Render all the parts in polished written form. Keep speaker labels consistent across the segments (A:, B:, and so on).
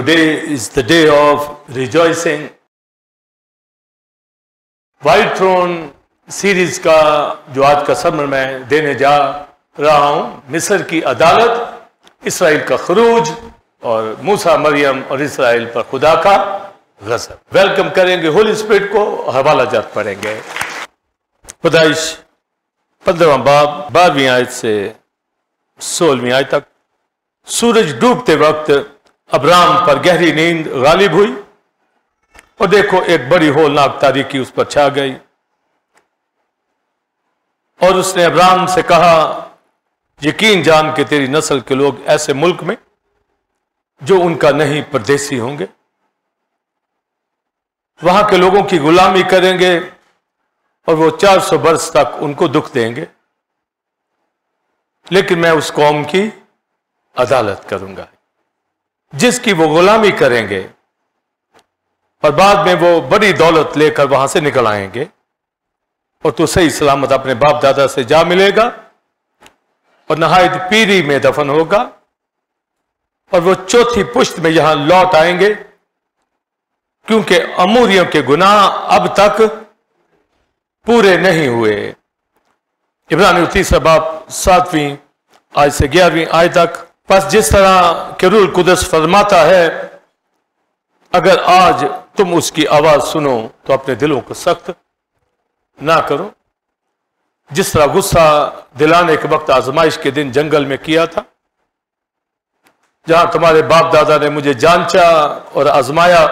A: Today is the day of rejoicing. White Throne series का जो आज का समर मैं देने जा रहा हूं, मिस्र की अदालत, इसराइल का खरूज और मूसा, मरियम और इसराइल पर खुदा का गज़ब। वेलकम करेंगे होली स्पिरिट को, हवाला जात पढ़ेंगे। पैदाइश 15वां बाब 12वीं आयत से 16वीं आयत तक। सूरज डूबते वक्त अब्राम पर गहरी नींद गालिब हुई और देखो एक बड़ी होलनाक तारीकी उस पर छा गई। और उसने अब्राम से कहा, यकीन जान के तेरी नस्ल के लोग ऐसे मुल्क में जो उनका नहीं परदेसी होंगे, वहां के लोगों की गुलामी करेंगे और वो 400 बरस तक उनको दुख देंगे, लेकिन मैं उस कौम की अदालत करूंगा जिसकी वो गुलामी करेंगे और बाद में वो बड़ी दौलत लेकर वहां से निकल आएंगे और तू सही सलामत अपने बाप दादा से जा मिलेगा और नहायत पीरी में दफन होगा और वो चौथी पुश्त में यहां लौट आएंगे, क्योंकि अमूरियों के गुनाह अब तक पूरे नहीं हुए। इब्रानियों 3 बाब 7वीं आयत से 11वीं आयत तक। बस जिस तरह के रूह कुदस फरमाता है, अगर आज तुम उसकी आवाज सुनो तो अपने दिलों को सख्त ना करो, जिस तरह गुस्सा दिलाने के वक्त आजमाइश के दिन जंगल में किया था, जहां तुम्हारे बाप दादा ने मुझे जांचा और आजमाया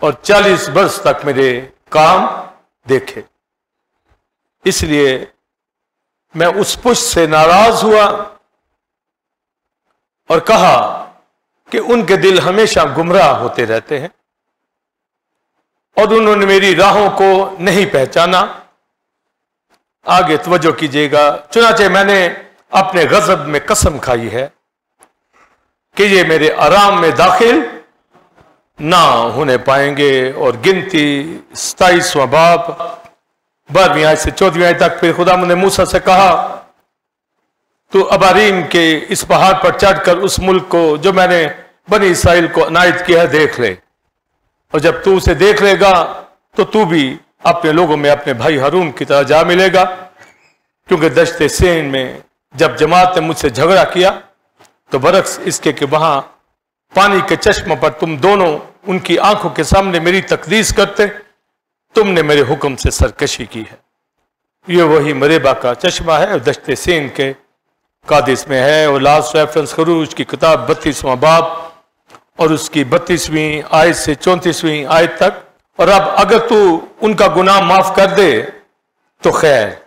A: और 40 वर्ष तक मेरे काम देखे। इसलिए मैं उस पुष्ट से नाराज हुआ और कहा कि उनके दिल हमेशा गुमराह होते रहते हैं और उन्होंने मेरी राहों को नहीं पहचाना। आगे तवज्जो कीजिएगा। चुनाचे मैंने अपने गजब में कसम खाई है कि ये मेरे आराम में दाखिल ना होने पाएंगे। और गिनती 27वां बाब 12वीं आयत से 14वीं आयत तक। फिर खुदा ने मूसा से कहा, तू अबारीम के इस पहाड़ पर चढ़कर उस मुल्क को जो मैंने बनी इसराइल को अनायत किया है देख ले, और जब तू उसे देख लेगा तो तू भी अपने लोगों में अपने भाई हारून की तरह जा मिलेगा, क्योंकि दश्ते सेन में जब जमात ने मुझसे झगड़ा किया तो बरक्स इसके कि वहां पानी के चश्मे पर तुम दोनों उनकी आंखों के सामने मेरी तकदीस करते, तुमने मेरे हुक्म से सरकशी की है। ये वही मरेबा का चश्मा है, दश्ते सेन के कादिस में है। और लास्ट रेफरेंस खरूज की किताब 32वां बाब और उसकी 32वीं आयत से 34वीं आयत तक। और अब अगर तू उनका गुनाह माफ कर दे तो खैर,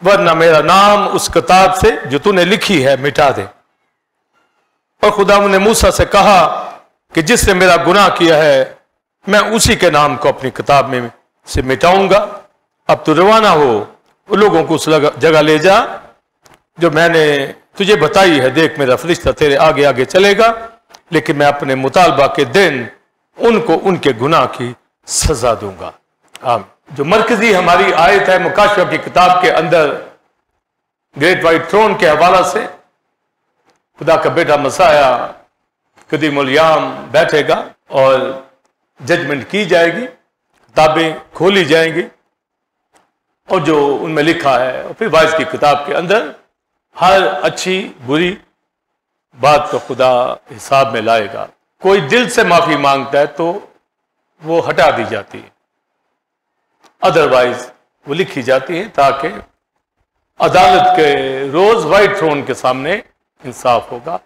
A: वरना मेरा नाम उस किताब से जो तूने लिखी है मिटा दे। और खुदा ने मूसा से कहा कि जिसने मेरा गुनाह किया है मैं उसी के नाम को अपनी किताब में से मिटाऊंगा। अब तू रवाना हो, उन लोगों को उस जगह ले जा जो मैंने तुझे बताई है। देख मेरा फरिश्ता तेरे आगे आगे चलेगा, लेकिन मैं अपने मुतालबा के दिन उनको उनके गुनाह की सजा दूंगा। जो मरकजी हमारी आयत है मुकाशवा की किताब के अंदर, ग्रेट वाइट थ्रोन के हवाला से, खुदा का बेटा मसाया कदीमुल याम बैठेगा और जजमेंट की जाएगी, किताबें खोली जाएंगी और जो उनमें लिखा है, और फिर वाइस की किताब के अंदर हर अच्छी बुरी बात को खुदा हिसाब में लाएगा। कोई दिल से माफी मांगता है तो वो हटा दी जाती है, अदरवाइज वो लिखी जाती है ताकि अदालत के रोज वाइट थ्रोन के सामने इंसाफ होगा।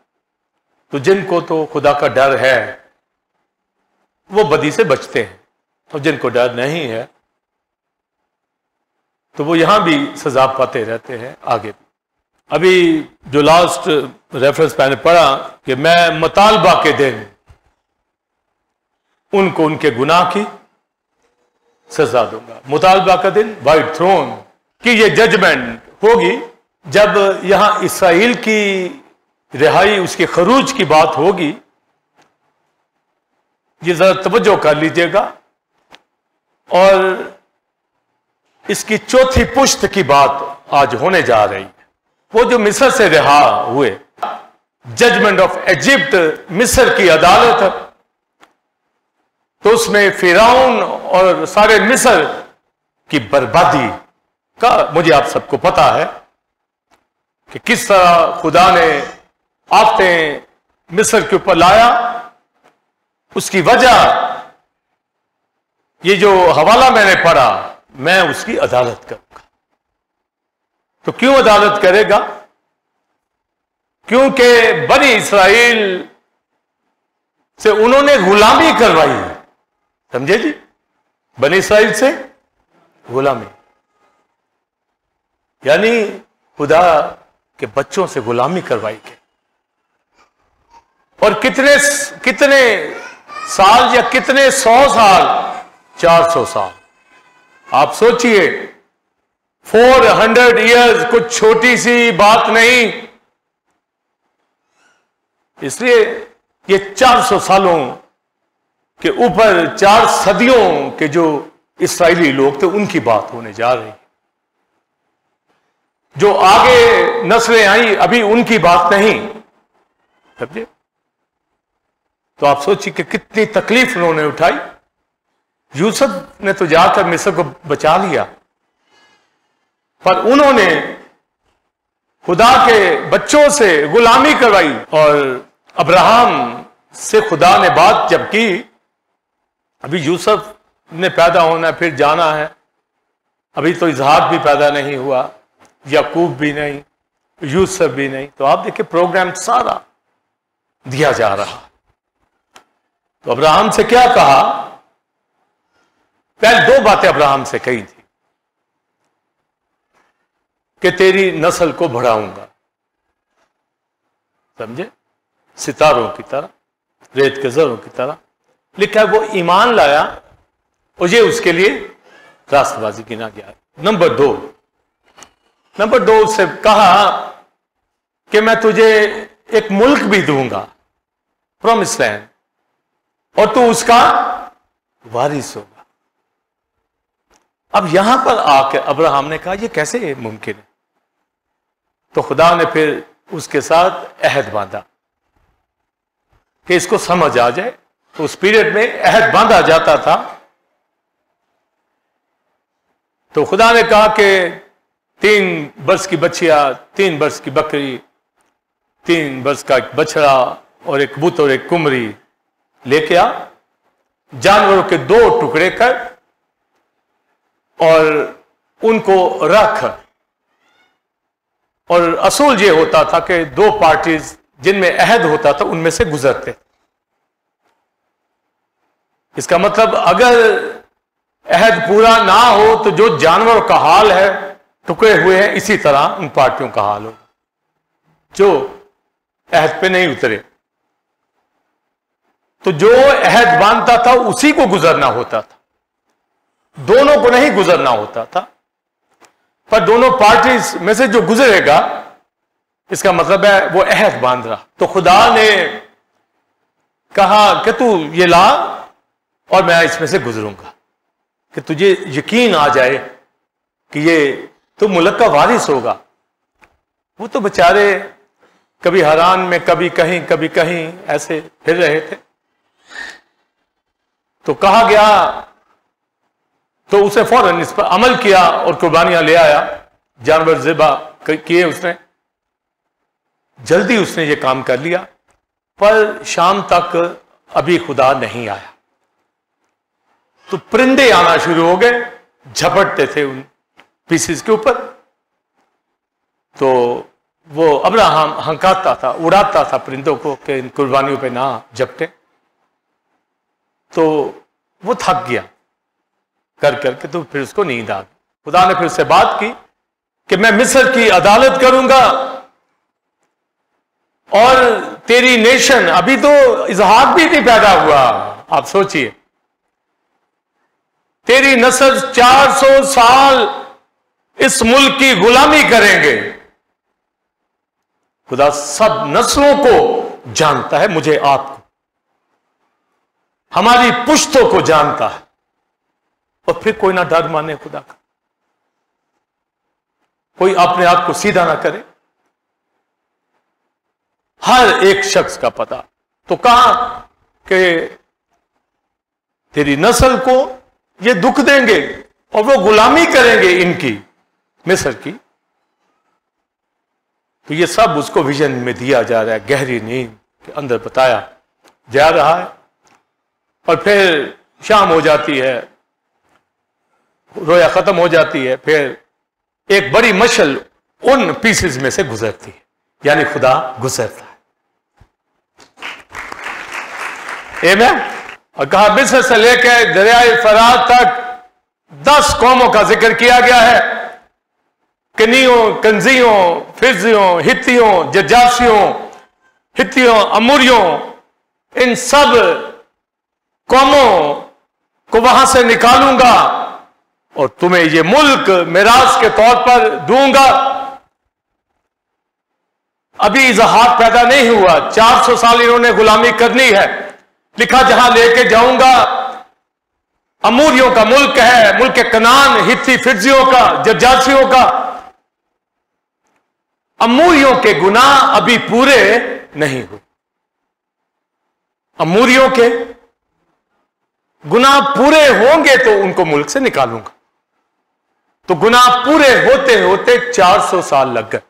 A: तो जिनको तो खुदा का डर है वो बदी से बचते हैं, और जिनको डर नहीं है तो वो यहां भी सजा पाते रहते हैं आगे भी। अभी जो लास्ट रेफरेंस मैंने पढ़ा कि मैं मुतालबा के दिन उनको उनके गुनाह की सजा दूंगा। मुतालबा का दिन, वाइट थ्रोन की ये जजमेंट होगी जब यहां इसराइल की रिहाई, उसके खरूज की बात होगी। ये जरा तवज्जो कर लीजिएगा। और इसकी चौथी पुश्त की बात आज होने जा रही है। वो जो मिस्र से रिहा हुए, जजमेंट ऑफ इजिप्ट, मिस्र की अदालत, तो उसमें फिरौन और सारे मिस्र की बर्बादी का मुझे आप सबको पता है कि किस तरह खुदा ने आफतें मिस्र के ऊपर लाया। उसकी वजह ये जो हवाला मैंने पढ़ा, मैं उसकी अदालत करूंगा। तो क्यों अदालत करेगा? क्योंकि बनी इस्राएल से उन्होंने गुलामी करवाई। समझे जी? बनी इस्राएल से गुलामी, यानी खुदा के बच्चों से गुलामी करवाई गई। और कितने कितने साल या कितने 100 साल, 400 साल। आप सोचिए, 400 इयर्स कुछ छोटी सी बात नहीं। इसलिए ये 400 सालों के ऊपर 4 सदियों के जो इस्राएली लोग थे उनकी बात होने जा रही है। जो आगे नस्लें आई अभी उनकी बात नहीं। समझे? तो आप सोचिए कि कितनी तकलीफ उन्होंने उठाई। यूसुफ ने तो जाकर मिस्र को बचा लिया, पर उन्होंने खुदा के बच्चों से गुलामी करवाई। और अब्राहम से खुदा ने बात जब की, अभी यूसुफ ने पैदा होना है, फिर जाना है, अभी तो इसहाक भी पैदा नहीं हुआ, याकूब भी नहीं, यूसुफ भी नहीं। तो आप देखिए प्रोग्राम सारा दिया जा रहा। तो अब्राहम से क्या कहा? पहले 2 बातें अब्राहम से कही थी कि तेरी नस्ल को बढ़ाऊंगा। समझे? सितारों की तरह, रेत के जरों की तरह। लिखा है वो ईमान लाया और ये उसके लिए रास्तबाजी गिना गया। नंबर 2 उससे कहा कि मैं तुझे एक मुल्क भी दूंगा, प्रॉमिस लैंड, और तू उसका वारिस होगा। अब यहां पर आकर अब्राहम ने कहा ये कैसे मुमकिन है? तो खुदा ने फिर उसके साथ अहद बांधा कि इसको समझ आ जाए। तो उस पीरियड में अहद बांधा जाता था। तो खुदा ने कहा कि 3 वर्ष की बच्चियां, 3 वर्ष की बकरी, 3 वर्ष का एक बछड़ा और एक बुत और एक कुमरी लेके आ, जानवरों के 2 टुकड़े कर और उनको रख। और असूल ये होता था कि 2 पार्टीज जिनमें अहद होता था उनमें से गुजरते। इसका मतलब अगर अहद पूरा ना हो तो जो जानवरों का हाल है, टुकड़े हुए हैं, इसी तरह उन पार्टियों का हाल हो जो अहद पे नहीं उतरे। तो जो अहद बांधता था उसी को गुजरना होता था, दोनों को नहीं गुजरना होता था। पर दोनों पार्टीज में से जो गुजरेगा, इसका मतलब है वो अहद बांध रहा। तो खुदा ने कहा कि तू ये ला और मैं इसमें से गुजरूंगा, कि तुझे यकीन आ जाए कि ये तू मुल्क का वारिस होगा। वो तो बेचारे कभी हरान में, कभी कहीं ऐसे फिर रहे थे। तो कहा गया, तो उसे फौरन इस पर अमल किया और कुर्बानियां ले आया, जानवर ज़िबा किए उसने। जल्दी उसने ये काम कर लिया, पर शाम तक अभी खुदा नहीं आया। तो परिंदे आना शुरू हो गए, झपटते थे उन पीसेस के ऊपर। तो वो अब्राहम हंकाता था, उड़ाता था परिंदों को कि इन कुर्बानियों पे ना झपटे। तो वो थक गया कर करके, तो फिर उसको नींद आ गई। खुदा ने फिर उससे बात की कि मैं मिस्र की अदालत करूंगा और तेरी नेशन, अभी तो इसहाक भी नहीं पैदा हुआ, आप सोचिए, तेरी नस्ल 400 साल इस मुल्क की गुलामी करेंगे। खुदा सब नस्लों को जानता है, मुझे आपको, हमारी पुश्तों को जानता है। और फिर कोई ना डर माने खुदा का, कोई अपने आप को सीधा ना करे। हर एक शख्स का पता। तो कहा कि तेरी नस्ल को ये दुख देंगे और वो गुलामी करेंगे इनकी, मिस्र की। तो ये सब उसको विजन में दिया जा रहा है, गहरी नींद के अंदर बताया जा रहा है। और फिर शाम हो जाती है, रोया खत्म हो जाती है, फिर एक बड़ी मशल उन पीसेस में से गुजरती है, यानी खुदा गुजरता है। आमीन। और कहा मिस्र से लेकर दरियाए फरात तक 10 कौमों का जिक्र किया गया है। कनियों, कंजियों, फिरजियों, हित्तियों, जजासियों, हित्तियों, अमूरियों, इन सब कौमों को वहां से निकालूंगा और तुम्हें ये मुल्क मिरास के तौर पर दूंगा। अभी इजहार पैदा नहीं हुआ, 400 साल इन्होंने गुलामी करनी है। लिखा जहां लेके जाऊंगा, अमूरियों का मुल्क है, मुल्क कनान, हित्ती फिरजियों का, जजासियों का। अमूरियों के गुनाह अभी पूरे नहीं हुए। अमूरियों के गुनाह पूरे होंगे तो उनको मुल्क से निकालूंगा। तो गुनाह पूरे होते होते 400 साल लग गए।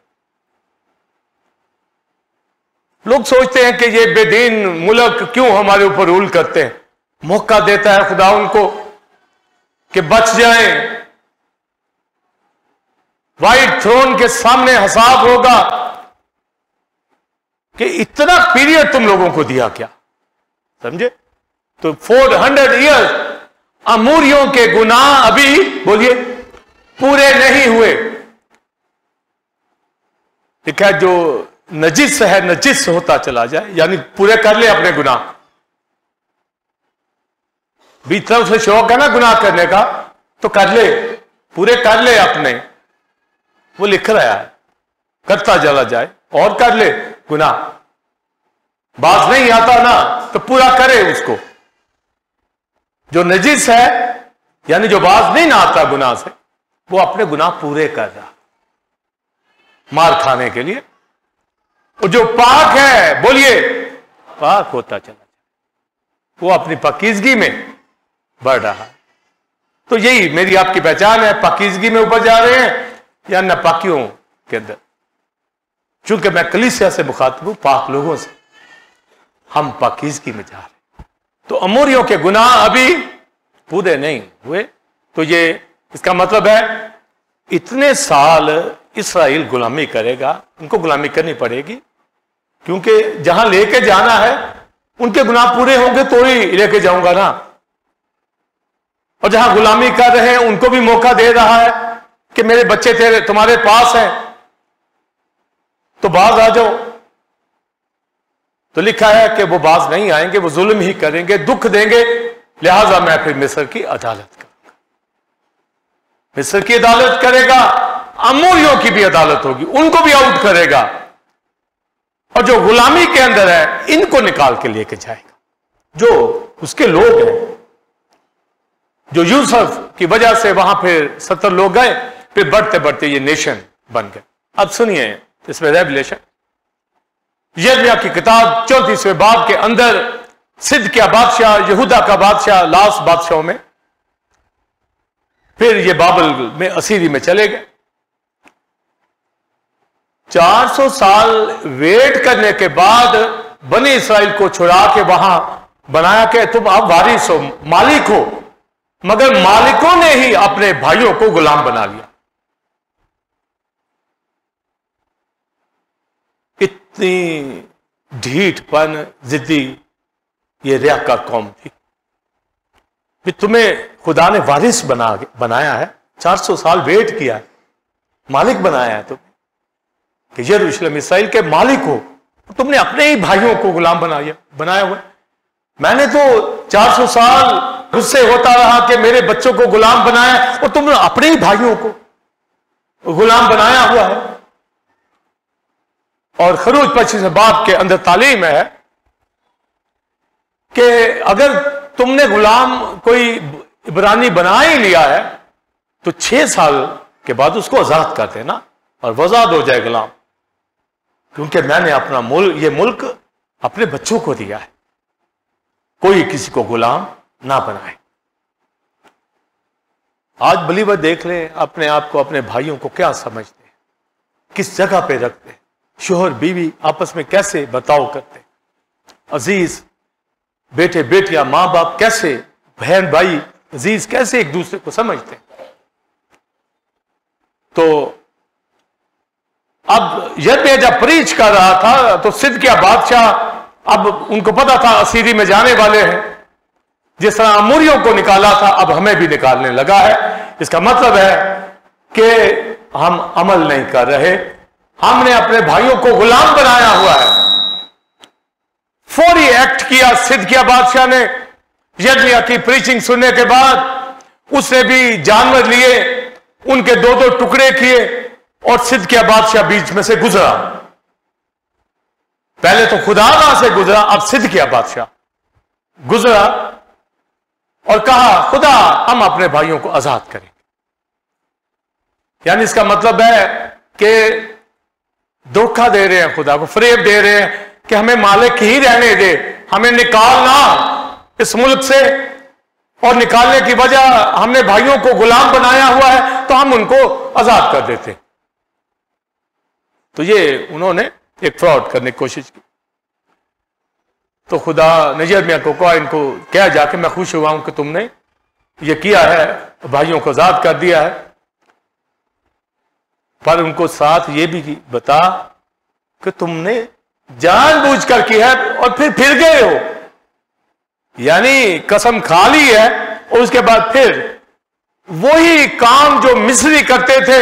A: लोग सोचते हैं कि ये बेदीन मुल्क क्यों हमारे ऊपर रूल करते हैं। मौका देता है खुदा उनको कि बच जाएं। व्हाइट थ्रोन के सामने हिसाब होगा कि इतना पीरियड तुम लोगों को दिया क्या, समझे। तो 400 ईयर्स अमूरियों के गुनाह अभी बोलिए पूरे नहीं हुए। लिखा जो नजिस है नजिस होता चला जाए, यानी पूरे कर ले अपने गुनाह। बीच तरफ से शौक है ना गुनाह करने का, तो कर ले, पूरे कर ले अपने। वो लिख रहा है करता चला जाए और कर ले गुनाह। बाज नहीं आता ना तो पूरा करे उसको। जो नजिस है यानी जो बाज नहीं ना आता गुनाह से, वो अपने गुनाह पूरे कर रहा मार खाने के लिए। और जो पाक है बोलिए पाक होता चला जाए, वो अपनी पाकीज़गी में बढ़ रहा है। तो यही मेरी आपकी पहचान है, पाकीज़गी में ऊपर जा रहे हैं या नापाकियों के अंदर। चूंकि मैं कलीसिया से मुखातिब हूं, पाक लोगों से, हम पाकीज़गी में जा रहे हैं। तो अमूरियों के गुनाह अभी पूरे नहीं हुए। तो ये इसका मतलब है इतने साल इस्राइल गुलामी करेगा, उनको गुलामी करनी पड़ेगी, क्योंकि जहां लेके जाना है उनके गुनाह पूरे होंगे तो ही लेके जाऊंगा ना। और जहां गुलामी कर रहे हैं उनको भी मौका दे रहा है कि मेरे बच्चे तेरे तुम्हारे पास हैं तो बाज आ जाओ। तो लिखा है कि वो बाज नहीं आएंगे, वो जुल्म ही करेंगे, दुख देंगे, लिहाजा मैं फिर मिस्र की अदालत करूंगा। मिस्र की अदालत करेगा, अमूरियों की भी अदालत होगी, उनको भी आउट करेगा। और जो गुलामी के अंदर है इनको निकाल के लेके जाएगा। जो उसके लोग हैं, जो यूसुफ की वजह से वहां फिर 70 लोग गए, फिर बढ़ते बढ़ते ये नेशन बन गए। अब सुनिए इसमें रेवलेशन, यिर्मयाह की किताब 34वें बाब के अंदर सिदकिय्याह बादशाह, यहूदा का बादशाह, लास्ट बादशाहों में, फिर ये बाबल में असीरी में चले गए। 400 साल वेट करने के बाद बनी इस्राइल को छुड़ा के वहां बनाया कि तुम अब वारिस हो, मालिक हो, मगर मालिकों ने ही अपने भाइयों को गुलाम बना लिया। इतनी ढीठपन, जिद्दी ये रियाकार कौम थी कि तुम्हें खुदा ने वारिस बनाया है, 400 साल वेट किया है, मालिक बनाया है तुम्हें कि यरूशलेम इस्राइल के मालिक हो, तुमने अपने ही भाइयों को गुलाम बनाया हुआ। मैंने तो 400 साल गुस्से होता रहा कि मेरे बच्चों को गुलाम बनाया और तुमने अपने ही भाइयों को गुलाम बनाया हुआ है। और खरूज 25 बाब के अंदर तालीम है कि अगर तुमने गुलाम कोई इब्रानी बना ही लिया है तो 6 साल के बाद उसको आजाद कर देना और वो आजाद हो जाए गुलाम। क्योंकि मैंने अपना ये मुल्क अपने बच्चों को दिया है, कोई किसी को गुलाम ना बनाए। आज बलीवर देख लें अपने आप को, अपने भाइयों को क्या समझते हैं, किस जगह पे रखते हैं, शोहर बीवी आपस में कैसे बर्ताव करते हैं, अजीज बेटे बेटियां, मां बाप कैसे, बहन भाई अजीज कैसे एक दूसरे को समझते हैं। तो अब यह जब प्रीच कर रहा था तो सिदकिय्याह बादशाह, अब उनको पता था असीरी में जाने वाले हैं, जिस तरह अमूरियों को निकाला था अब हमें भी निकालने लगा है। इसका मतलब है कि हम अमल नहीं कर रहे, हमने अपने भाइयों को गुलाम बनाया हुआ है। फौरी एक्ट किया सिदकिय्याह बादशाह ने। यिर्मयाह की प्रीचिंग सुनने के बाद उसने भी जानवर लिए, उनके दो दो टुकड़े किए और सिदकिय्याह बादशाह बीच में से गुजरा। पहले तो खुदा वहां से गुजरा, अब सिदकिय्याह बादशाह गुजरा और कहा खुदा हम अपने भाइयों को आजाद करेंगे। यानी इसका मतलब है कि धोखा दे रहे हैं, खुदा को फरेब दे रहे हैं कि हमें मालिक ही रहने दे, हमें निकालना इस मुल्क से, और निकालने की वजह हमने भाइयों को गुलाम बनाया हुआ है तो हम उनको आजाद कर देते। तो ये उन्होंने एक फ्रॉड करने की कोशिश की। तो खुदा ने यिर्मयाह को कहा, इनको कह जाके मैं खुश हुआ हूं कि तुमने ये किया है, भाइयों को आजाद कर दिया है, पर उनको साथ ये भी बता कि तुमने जानबूझकर किया है और फिर गए हो। यानी कसम खा ली है और उसके बाद फिर वही काम जो मिस्री करते थे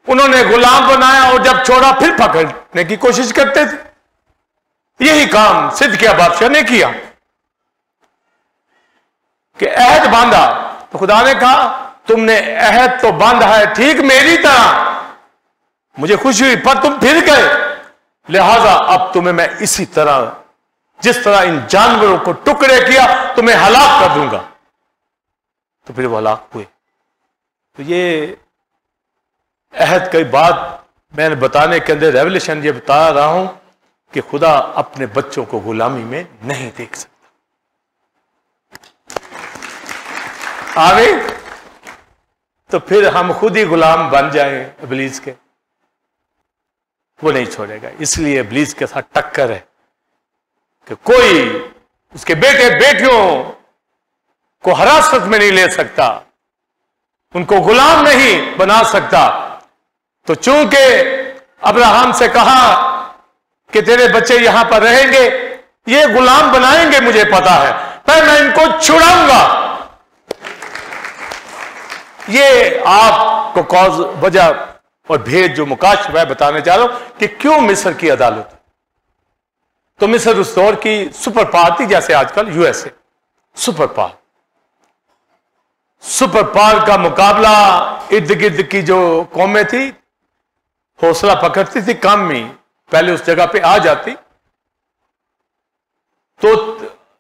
A: उन्होंने गुलाम बनाया और जब छोड़ा फिर पकड़ने की कोशिश करते थे। यही काम सिदकिय्याह बादशाह ने किया कि अहद बांधा। तो खुदा ने कहा तुमने अहद तो बांधा है ठीक मेरी तरह, मुझे खुशी हुई, पर तुम फिर गए, लिहाजा अब तुम्हें मैं इसी तरह, जिस तरह इन जानवरों को टुकड़े किया, तुम्हें हलाक कर दूंगा। तो फिर वो हलाक हुए। तो ये अहद की बात मैंने बताने के अंदर रेवलेशन ये बता रहा हूं कि खुदा अपने बच्चों को गुलामी में नहीं देख सकता। आगे तो फिर हम खुद ही गुलाम बन जाएं इब्लीस के, वो नहीं छोड़ेगा। इसलिए इब्लीस के साथ टक्कर है कि कोई उसके बेटे बेटियों को हिरासत में नहीं ले सकता, उनको गुलाम नहीं बना सकता। तो चूंकि अब्राहम से कहा कि तेरे बच्चे यहां पर रहेंगे, ये गुलाम बनाएंगे मुझे पता है, पर मैं इनको छुड़ाऊंगा। ये आपको कॉज वजह और भेद जो मुकाश मैं बताने जा रहा हूं कि क्यों मिस्र की अदालत। तो मिस्र उस दौर की सुपर पावर थी, जैसे आजकल USA super power. Super power का मुकाबला इर्द गिर्द की जो कौमें थी हौसला पकड़ती थी, कम में पहले उस जगह पे आ जाती। तो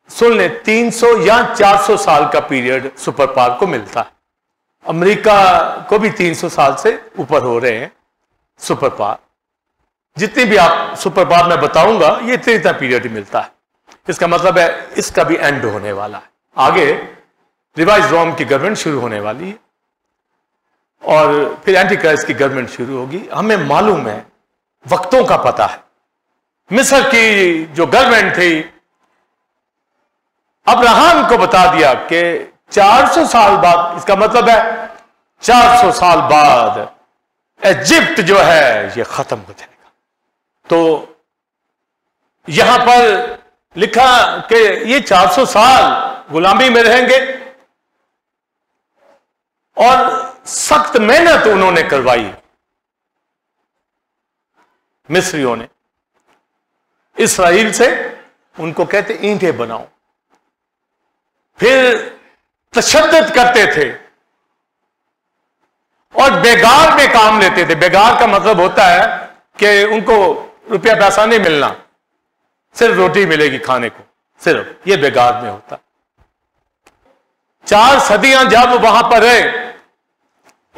A: सुन ले 300 या 400 साल का पीरियड सुपर पावर को मिलता है। अमेरिका को भी 300 साल से ऊपर हो रहे हैं सुपर पावर। जितनी भी आप सुपर पावर मैं बताऊंगा ये इतना पीरियड ही मिलता है। इसका मतलब है इसका भी एंड होने वाला है। आगे रिवाइज रोम की गवर्नमेंट शुरू होने वाली है और फिर एंटी क्राइस्ट की गवर्नमेंट शुरू होगी। हमें मालूम है, वक्तों का पता है। मिस्र की जो गवर्नमेंट थी अब्राहम को बता दिया कि 400 साल बाद, इसका मतलब है 400 साल बाद इजिप्ट जो है ये खत्म हो जाएगा। तो यहां पर लिखा कि ये 400 साल गुलामी में रहेंगे और सख्त मेहनत उन्होंने करवाई मिस्रियों ने इस्राएल से। उनको कहते ईंटें बनाओ, फिर तशद्दुद करते थे और बेगार में काम लेते थे। बेगार का मतलब होता है कि उनको रुपया पैसा नहीं मिलना, सिर्फ रोटी मिलेगी खाने को, सिर्फ ये बेगार में होता। 4 सदियां जब वहां पर रहे,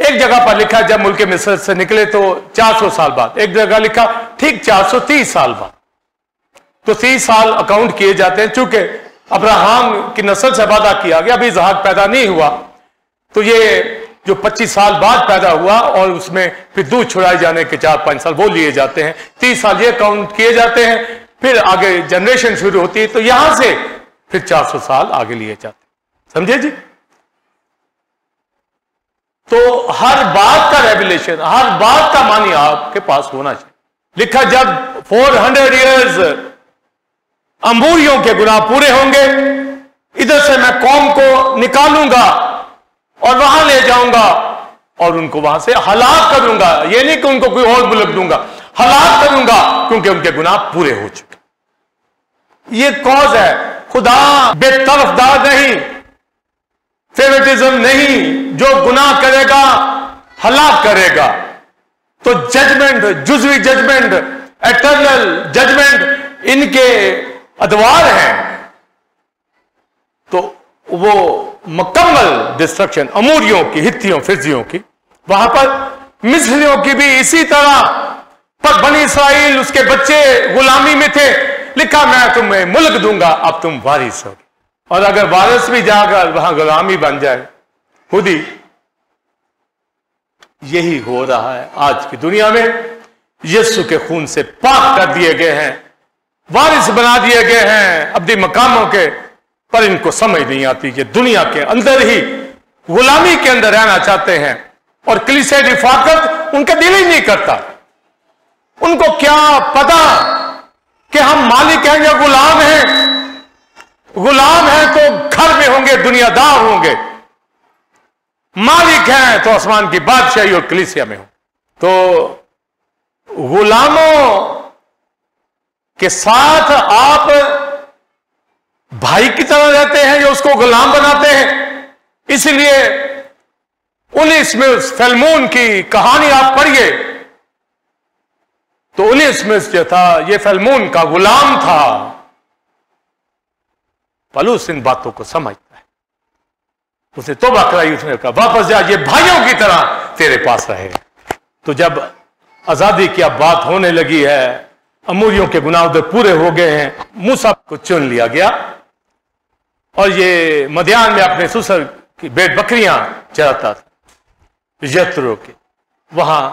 A: एक जगह पर लिखा जब मुल्क मिस्र से निकले तो 400 साल बाद, एक जगह लिखा ठीक 430 साल बाद। तो 30 साल अकाउंट किए जाते हैं। चूंकि अब्राहम की नस्ल से वादा किया गया, अभी इसहाक पैदा नहीं हुआ, तो ये जो 25 साल बाद पैदा हुआ और उसमें फिर दूध छुड़ाए जाने के 4-5 साल वो लिए जाते हैं, 30 साल ये काउंट किए जाते हैं, फिर आगे जनरेशन शुरू होती है, तो यहां से फिर 400 साल आगे लिए जाते हैं। समझे जी? तो हर बात का रेवलेशन, हर बात का मानी आपके पास होना चाहिए। लिखा जब 400 ईयर्स अमूरियों के गुनाह पूरे होंगे, इधर से मैं कौम को निकालूंगा और वहां ले जाऊंगा और उनको वहां से हलाक करूंगा। ये नहीं कि उनको कोई और मुल्क दूंगा, हलाक करूंगा, क्योंकि उनके गुनाह पूरे हो चुके। ये कॉज है। खुदा बेतरफदार नहीं, फेवरेटिज्म नहीं, जो गुनाह करेगा हलाक करेगा। तो जजमेंट, जुज़वी जजमेंट, एटर्नल जजमेंट इनके अदवार हैं। तो वो मुकम्मल डिस्ट्रक्शन अमूरियों की, हित्तियों, फिरजियों की, वहां पर मिस्रियों की भी इसी तरह। पर बनी इसराइल, उसके बच्चे गुलामी में थे। लिखा मैं तुम्हें मुल्क दूंगा, अब तुम वारिस हो। और अगर वारिस भी जाकर वहां गुलामी बन जाए खुद ही। यही हो रहा है आज की दुनिया में। यीशु के खून से पाक कर दिए गए हैं, वारिस बना दिए गए हैं अपने मकामों के, पर इनको समझ नहीं आती कि दुनिया के अंदर ही गुलामी के अंदर रहना चाहते हैं। और कलीसिया रिफाकत उनका दिल ही नहीं करता। उनको क्या पता कि हम मालिक हैं या गुलाम हैं। गुलाम हैं तो घर में होंगे, दुनियादार होंगे। मालिक हैं तो आसमान की बादशाही और कलीसिया में हो। तो गुलामों के साथ आप भाई की तरह रहते हैं या उसको गुलाम बनाते हैं। इसलिए 19 में फिल्मोन की कहानी आप पढ़िए तो 19 में जो था ये फिल्मोन का गुलाम था। पलूस इन बातों को समझता है। उसने तौबा कराई, उसने कहा वापस जा, ये भाइयों की तरह तेरे पास रहे। तो जब आजादी की अब बात होने लगी है, अमूरियों के गुनाह उधर पूरे हो गए हैं, मूसा को चुन लिया गया और ये मध्यान में अपने ससुर की भेड़ बकरियां चराता था यत्रो के। वहां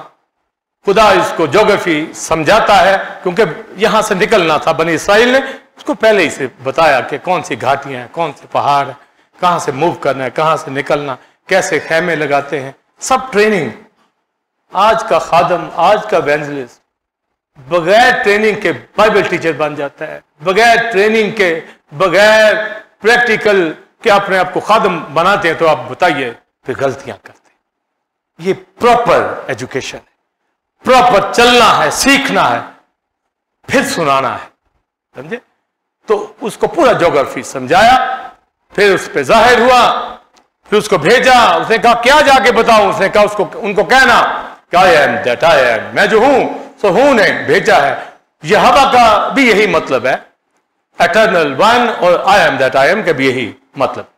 A: खुदा इसको ज्योग्राफी समझाता है, क्योंकि यहां से निकलना था। बनी इसराइल ने उसको पहले ही से बताया कि कौन सी घाटियां हैं, कौन से पहाड़ हैं, कहां से मूव करना है, कहां से निकलना, कैसे खेमे लगाते हैं, सब ट्रेनिंग। आज का खादम, आज का एवेंजलिस्ट बगैर ट्रेनिंग के बाइबल टीचर बन जाता है, बगैर ट्रेनिंग के, बगैर प्रैक्टिकल के अपने आप को खादम बनाते हैं। तो आप बताइए फिर गलतियां करते हैं। ये प्रॉपर एजुकेशन है, प्रॉपर चलना है, सीखना है, फिर सुनाना है। समझे? तो उसको पूरा ज्योग्राफी समझाया, फिर उस पर जाहिर हुआ, फिर उसको भेजा। उसने कहा क्या जाके बताऊं? उसने कहा उसको, उनको कहना कि I am that I am, मैं जो हूं सो हूं ने भेजा है। यहोवा का भी यही मतलब है, एटर्नल वन, और I am that I am का भी यही मतलब।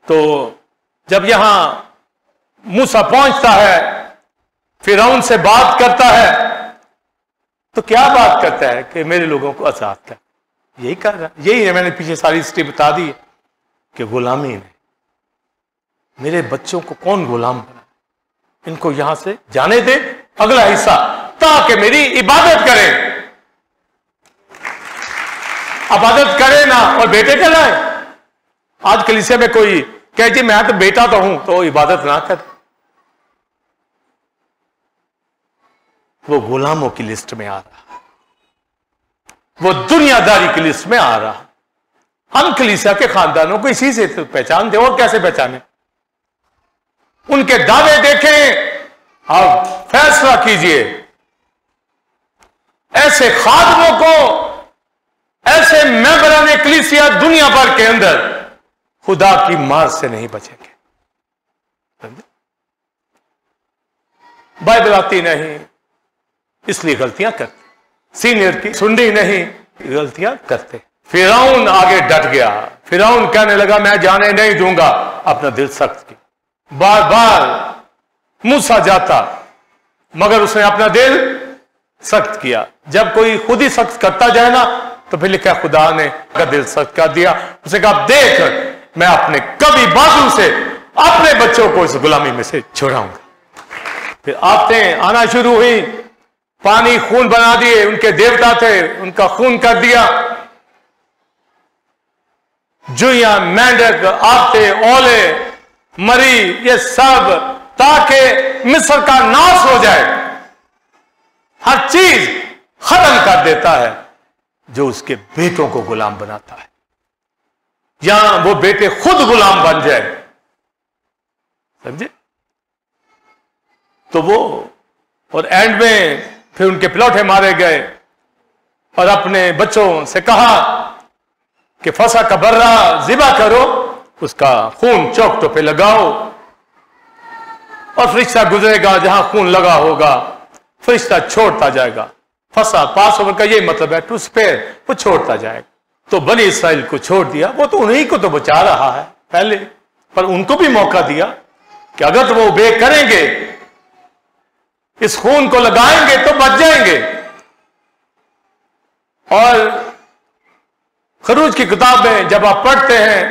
A: तो जब यहां मूसा पहुंचता है, फिरौन से बात करता है, तो क्या बात करता है कि मेरे लोगों को आजाद कर। यही कर रहा, यही है। मैंने पीछे सारी हिस्ट्री बता दी है कि गुलामी ने मेरे बच्चों को कौन गुलाम बना, इनको यहां से जाने दे। अगला हिस्सा, ताकि मेरी इबादत करें। इबादत करे ना और बेटे कहलाए। आज कलीसिया में कोई कहे जी मैं तो बेटा तो हूं, तो इबादत ना कर, वो गुलामों की लिस्ट में आ रहा, वो दुनियादारी की लिस्ट में आ रहा। हम कलीसिया के खानदानों को इसी से तो पहचान दे, और कैसे पहचाने? उनके दावे देखें, आप फैसला कीजिए। ऐसे खादमों को, ऐसे मेंबरान कलीसिया दुनिया भर के अंदर खुदा की मार से नहीं बचेंगे। बाइबल आती नहीं इसलिए गलतियां करते, सीनियर की सुननी नहीं गलतियां करते। फिरौन आगे डट गया। फिरौन कहने लगा मैं जाने नहीं दूंगा, अपना दिल सख्त किया। बार बार मूसा जाता, मगर उसने अपना दिल सख्त किया। जब कोई खुद ही सख्त करता जाए ना, तो फिर लिखा खुदा ने का दिल सख्त कर दिया। उसने कहा देख, मैं अपने कभी बाजू से अपने बच्चों को इस गुलामी में से छुड़ाऊंगा। फिर आते आना शुरू हुई, पानी खून बना दिए, उनके देवता थे उनका खून कर दिया, जुइयां, मेंढक, आते, ओले, मरी, ये सब, ताकि मिस्र का नाश हो जाए। हर चीज खत्म कर देता है जो उसके बेटों को गुलाम बनाता है, या वो बेटे खुद गुलाम बन जाए, समझे? तो वो, और एंड में फिर उनके पिलौठे मारे गए, और अपने बच्चों से कहा कि फसा का बर्रा ज़िबा करो, उसका खून चौखटों पे लगाओ, और फरिश्ता गुजरेगा जहां खून लगा होगा, फरिश्ता छोड़ता जाएगा। फसा, पास ओवर का यही मतलब है, टू स्पेयर, वो छोड़ता जाएगा। तो बनी इसराइल को छोड़ दिया, वो तो उन्हीं को तो बचा रहा है पहले, पर उनको भी मौका दिया कि अगर तो वो बे करेंगे, इस खून को लगाएंगे तो बच जाएंगे। और खरूज की किताब में जब आप पढ़ते हैं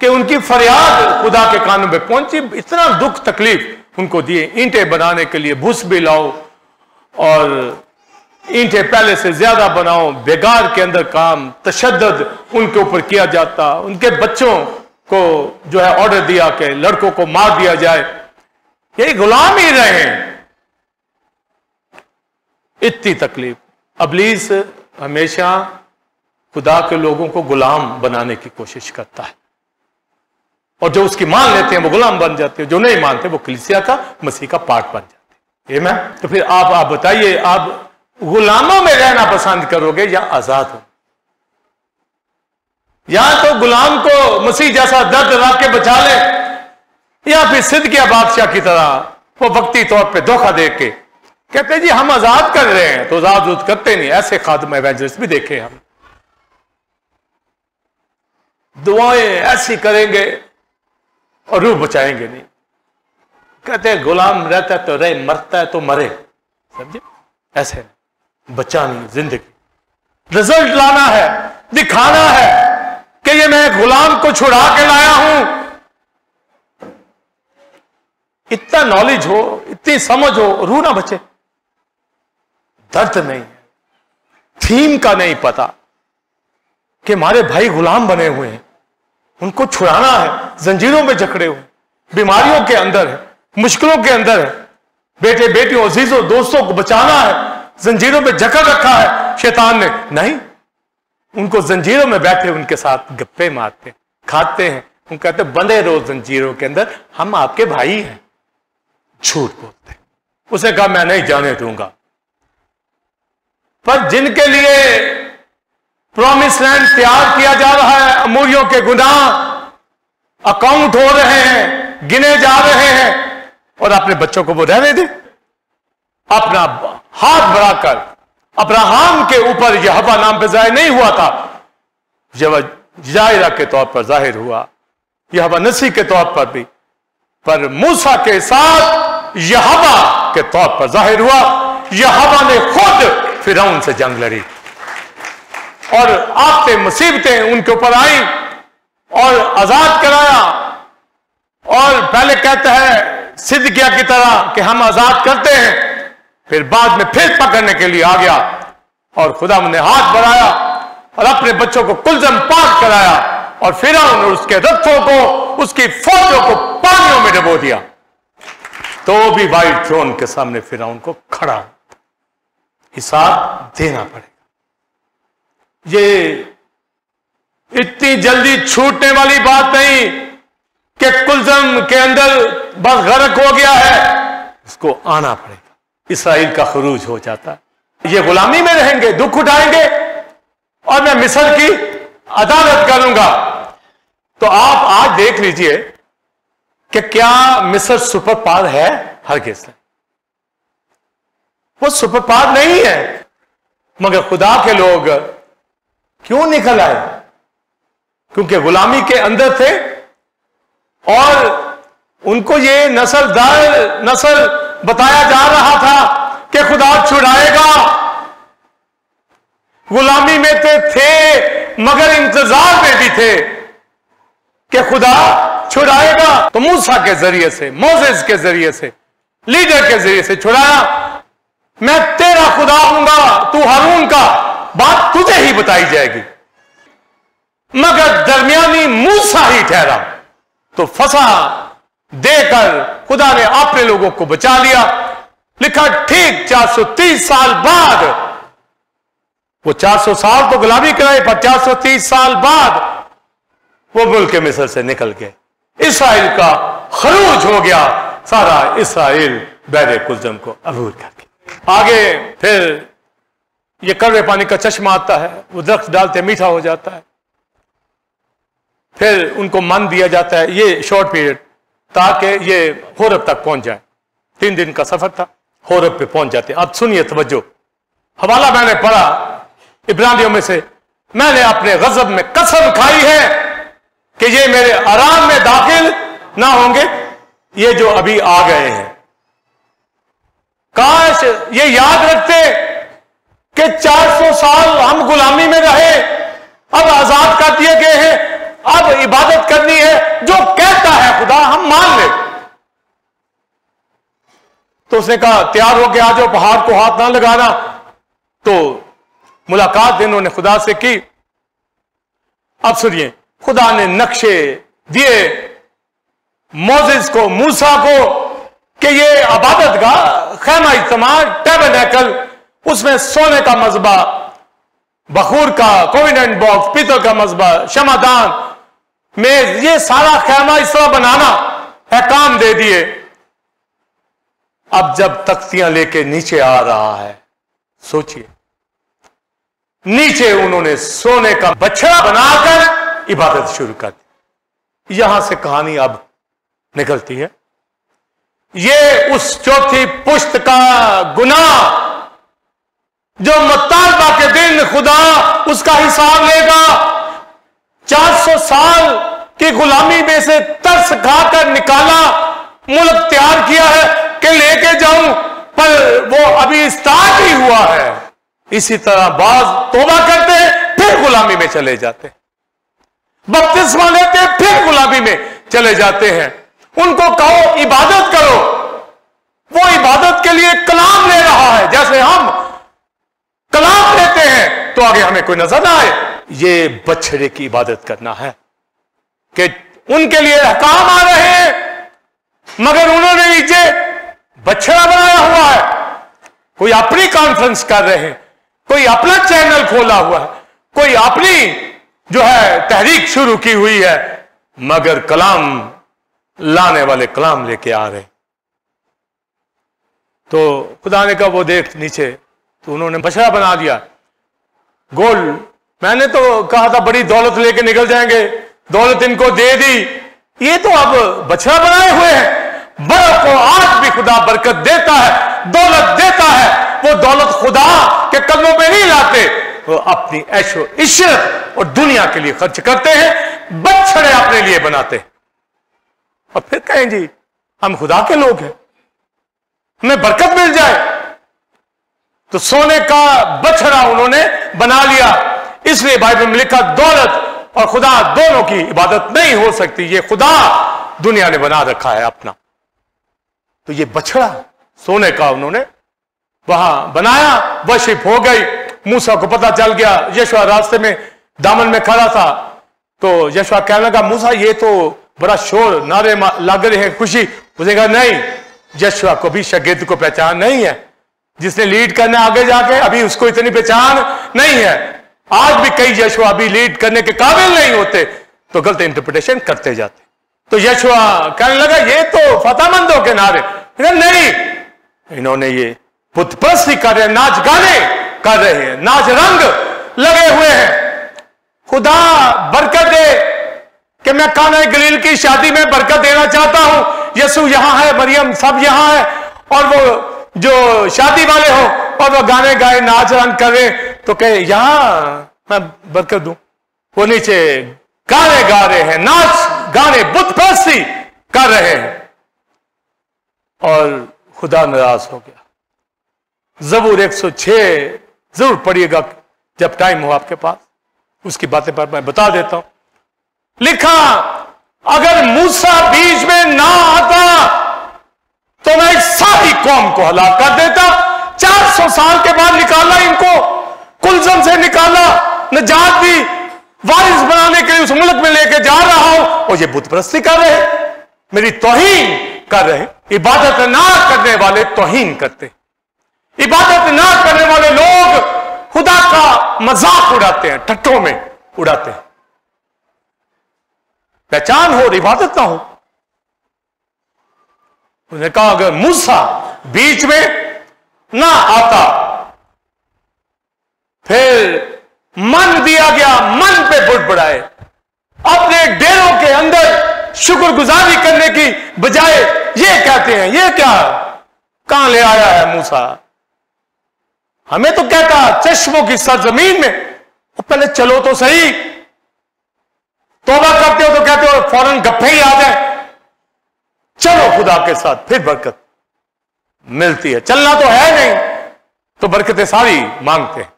A: कि उनकी फरियाद खुदा के कानों में पहुंची, इतना दुख तकलीफ उनको दिए, ईंटें बनाने के लिए भूस भी लाओ, और ईंटें पहले से ज्यादा बनाओ, बेगार के अंदर काम, तशद्दुद उनके ऊपर किया जाता, उनके बच्चों को जो है ऑर्डर दिया कि लड़कों को मार दिया जाए, यही गुलाम ही रहे। इतनी तकलीफ। इब्लीस हमेशा खुदा के लोगों को गुलाम बनाने की कोशिश करता है, और जो उसकी मान लेते हैं वो गुलाम बन जाते हैं, जो नहीं मानते वो कलीसिया का, मसीह का पार्ट बन जाते हैं। मैं तो फिर आप बताइए, आप गुलामों में रहना पसंद करोगे या आजाद हो? या तो गुलाम को मसीह जैसा दर्द रख के बचा ले, या फिर सिद्किया बादशाह की तरह वो वक्ती तौर पे धोखा दे के कहते जी हम आजाद कर रहे हैं, तो आजाद करते नहीं। ऐसे खादिम एवेंजलिस्ट भी देखे हम, दुआएं ऐसी करेंगे और रूह बचाएंगे नहीं। कहते हैं गुलाम रहता है तो रहे, मरता है तो मरे, समझे? ऐसे बचानी जिंदगी, रिजल्ट लाना है, दिखाना है कि ये मैं गुलाम को छुड़ा के लाया हूं। इतना नॉलेज हो, इतनी समझ हो, रूह ना बचे। दर्द नहीं है, थीम का नहीं पता कि हमारे भाई गुलाम बने हुए हैं, उनको छुड़ाना है, जंजीरों में जकड़े हुए, बीमारियों के अंदर है, मुश्किलों के अंदर है, बेटे बेटियों अजीजों दोस्तों को बचाना है, जंजीरों में जकड़ रखा है शैतान ने। नहीं, उनको जंजीरों में बैठे उनके साथ गप्पे मारते, खाते हैं, उन कहते बंधे रहो जंजीरों के अंदर, हम आपके भाई हैं। झूठ बोलते। उसे कहा मैं नहीं जाने दूंगा। पर जिनके लिए प्रॉमिस लैंड तैयार किया जा रहा है, अमूरियों के गुनाह अकाउंट हो रहे हैं, गिने जा रहे हैं, और अपने बच्चों को वो रहने दे। अपना हाथ बढ़ाकर अब्राहम के ऊपर यह हवा नाम पे जाहिर नहीं हुआ था, जब जायरा के तौर पर जाहिर हुआ, यह हवा नसी के तौर पर भी, पर मूसा के साथ यह हवा के तौर पर जाहिर हुआ। यह हवा ने खुद फिरौन से जंग लड़ी, और आते मुसीबतें उनके ऊपर आई और आजाद कराया। और पहले कहता है सिद्किया की तरह कि हम आजाद करते हैं, फिर बाद में फिर पकड़ने के लिए आ गया, और खुदा ने हाथ बढ़ाया और अपने बच्चों को कुलजम पाक कराया, और फिरौन और उसके रथों को, उसकी फौजों को पानियों में डुबो दिया। तो भी व्हाइट थ्रोन के सामने फिरौन को खड़ा हिसाब देना पड़ेगा। ये इतनी जल्दी छूटने वाली बात नहीं कि कुलजम के अंदर बस गर्क हो गया है, इसको आना पड़ेगा। इसराइल का खरूज हो जाता है, ये गुलामी में रहेंगे, दुख उठाएंगे, और मैं मिस्र की अदालत करूंगा। तो आप आज देख लीजिए कि क्या मिस्र सुपर पावर है? हरगिज़ नहीं, वो सुपर पावर नहीं है। मगर खुदा के लोग क्यों निकल आए? क्योंकि गुलामी के अंदर थे, और उनको ये नस्ल दर नस्ल बताया जा रहा था कि खुदा छुड़ाएगा। गुलामी में थे मगर इंतजार में भी थे कि खुदा छुड़ाएगा। तो मूसा के जरिए से, मोसेस के जरिए से, लीडर के जरिए से छुड़ाया। मैं तेरा खुदा हूंगा, तू हारून का, बात तुझे ही बताई जाएगी। मगर दरमियानी मूसा ही ठहरा तो फंसा देकर खुदा ने अपने लोगों को बचा लिया। लिखा ठीक 430 साल बाद, वो 400 साल तो गुलामी कराए, पर 430 साल बाद वो मुल्क मिस्र से निकल गए। इसराइल का खरूज हो गया, सारा इसराइल बहरे कुलजम को अबूर करके। आगे फिर ये कड़वे पानी का चश्मा आता है, वो दरख्त डालते मीठा हो जाता है। फिर उनको मन दिया जाता है, ये शॉर्ट पीरियड, ताकि ये होरब तक पहुंच जाए। 3 दिन का सफर था, होरब पे पहुंच जाते। अब सुनिए तवज्जो, हवाला मैंने पढ़ा इब्रानियों में से, मैंने अपने गजब में कसम खाई है कि ये मेरे आराम में दाखिल ना होंगे, ये जो अभी आ गए हैं। काश ये याद रखते कि 400 साल हम गुलामी में रहे, अब आजाद कर दिए गए हैं, अब इबादत करनी है, जो कहता है खुदा हम मान ले। तो उसने कहा तैयार होके आ जाओ, पहाड़ को हाथ ना लगाना। तो मुलाकात इन्होंने खुदा से की। अब सुनिए, खुदा ने नक्शे दिए मोसेस को, मूसा को, कि ये इबादत का खैमा इज्तिमा, टैबरनेकल, उसमें सोने का मज़बा, बखूर का कोविनेंट बॉक्स, पीतल का मज़बा, शमादान, मेज, ये सारा खैमा इस तरह बनाना अहकाम दे दिए। अब जब तख्तियां लेके नीचे आ रहा है, सोचिए, नीचे उन्होंने सोने का बछड़ा बनाकर इबादत शुरू कर दी। यहां से कहानी अब निकलती है। ये उस चौथी पुश्त का गुनाह जो मुतालबा के दिन खुदा उसका हिसाब लेगा। 400 साल की गुलामी में से तरस खाकर निकाला, मुल्क तैयार किया है कि लेके जाऊं, पर वो अभी स्टार्ट ही हुआ है। इसी तरह बाज तौबा करते हैं, फिर गुलामी में चले जाते हैं, बपतिस्मा लेते हैं, फिर गुलामी में चले जाते हैं। उनको कहो इबादत करो, वो इबादत के लिए कलाम ले रहा है, जैसे हम कलाम लेते हैं तो आगे हमें कोई नजर ना आए। ये बछड़े की इबादत करना है कि उनके लिए अहकाम आ रहे हैं, मगर उन्होंने नीचे बछड़ा बनाया हुआ है। कोई अपनी कॉन्फ्रेंस कर रहे हैं, कोई अपना चैनल खोला हुआ है, कोई अपनी जो है तहरीक शुरू की हुई है, मगर कलाम लाने वाले कलाम लेके आ रहे। तो खुदा ने कहा वो देख नीचे, तो उन्होंने बछड़ा बना दिया। गोल्ड, मैंने तो कहा था बड़ी दौलत लेके निकल जाएंगे, दौलत इनको दे दी, ये तो अब बछड़ा बनाए हुए हैं। बड़ों को आज भी खुदा बरकत देता है, दौलत देता है। वो दौलत खुदा के कदमों पे नहीं लाते, वो अपनी ऐशो इशरत और दुनिया के लिए खर्च करते हैं, बछड़े अपने लिए बनाते हैं और फिर कहें जी हम खुदा के लोग हैं, हमें बरकत मिल जाए। तो सोने का बछड़ा उन्होंने बना लिया। इसलिए बाइबल में लिखा दौलत और खुदा दोनों की इबादत नहीं हो सकती, ये खुदा दुनिया ने बना रखा है अपना। तो ये बछड़ा सोने का उन्होंने वहां बनाया, वर्शिप हो गई। मूसा को पता चल गया, यशवा रास्ते में दामन में खड़ा था, तो यशवा कहने लगा मूसा ये तो बड़ा शोर नारे लग रहे हैं, खुशी। उसने कहा नहीं, यशवा को भी शागिर्द को पहचान नहीं है, जिसने लीड करना आगे जाके अभी उसको इतनी पहचान नहीं है। आज भी कई यशवा अभी लीड करने के काबिल नहीं होते, तो गलत इंटरप्रिटेशन करते जाते। तो यशवा कहने लगा ये तो फतेहमंदों के नारे, नहीं, इन्होंने ये बुत परस्ती कर रहे हैं, नाच गाने कर रहे हैं, नाच रंग लगे हुए हैं। खुदा बरकत दे कि मैं काना गलील की शादी में बरकत देना चाहता हूं। यसु यहां है, मरियम सब यहां है, और वो जो शादी वाले हो और वो गाने गाए नाच रंग करे, तो कहे यहां मैं बरकत दूं। वो नीचे गाने गा रहे हैं, नाच गाने बुत परस्ती कर रहे हैं। और खुदा नाराज हो गया। ज़बूर 106 जरूर पढ़िएगा जब टाइम हो आपके पास, उसकी बातें पर मैं बता देता हूं। लिखा, अगर मूसा बीच में ना आता तो मैं सारी कौम को हलाक कर देता। 400 साल के बाद निकाला इनको, कुलजम से निकाला, नजात दी, वारिस बनाने के लिए उस मुल्क में लेके जा रहा हूं, और ये बुत परस्ती कर रहे, मेरी तौहीन कर रहे। इबादत ना करने वाले तौहीन करते, इबादत ना करने वाले लोग खुदा का मजाक उड़ाते हैं, टट्टों में उड़ाते हैं। पहचान हो, इबादत ना हो। उन्होंने कहा अगर मूसा बीच में ना आता, फिर मन दिया गया, मन पे बुड़बुड़ाए, अपने डेरों के अंदर शुक्रगुजारी करने की बजाय ये कहते हैं, ये क्या कहां ले आया है मूसा, हमें तो कहता चश्मों की सरजमीन में, और पहले चलो तो सही, तौबा करते हो तो कहते हो फौरन गप्पे ही आ जाए, चलो खुदा के साथ, फिर बरकत मिलती है। चलना तो है नहीं तो बरकतें सारी मांगते हैं।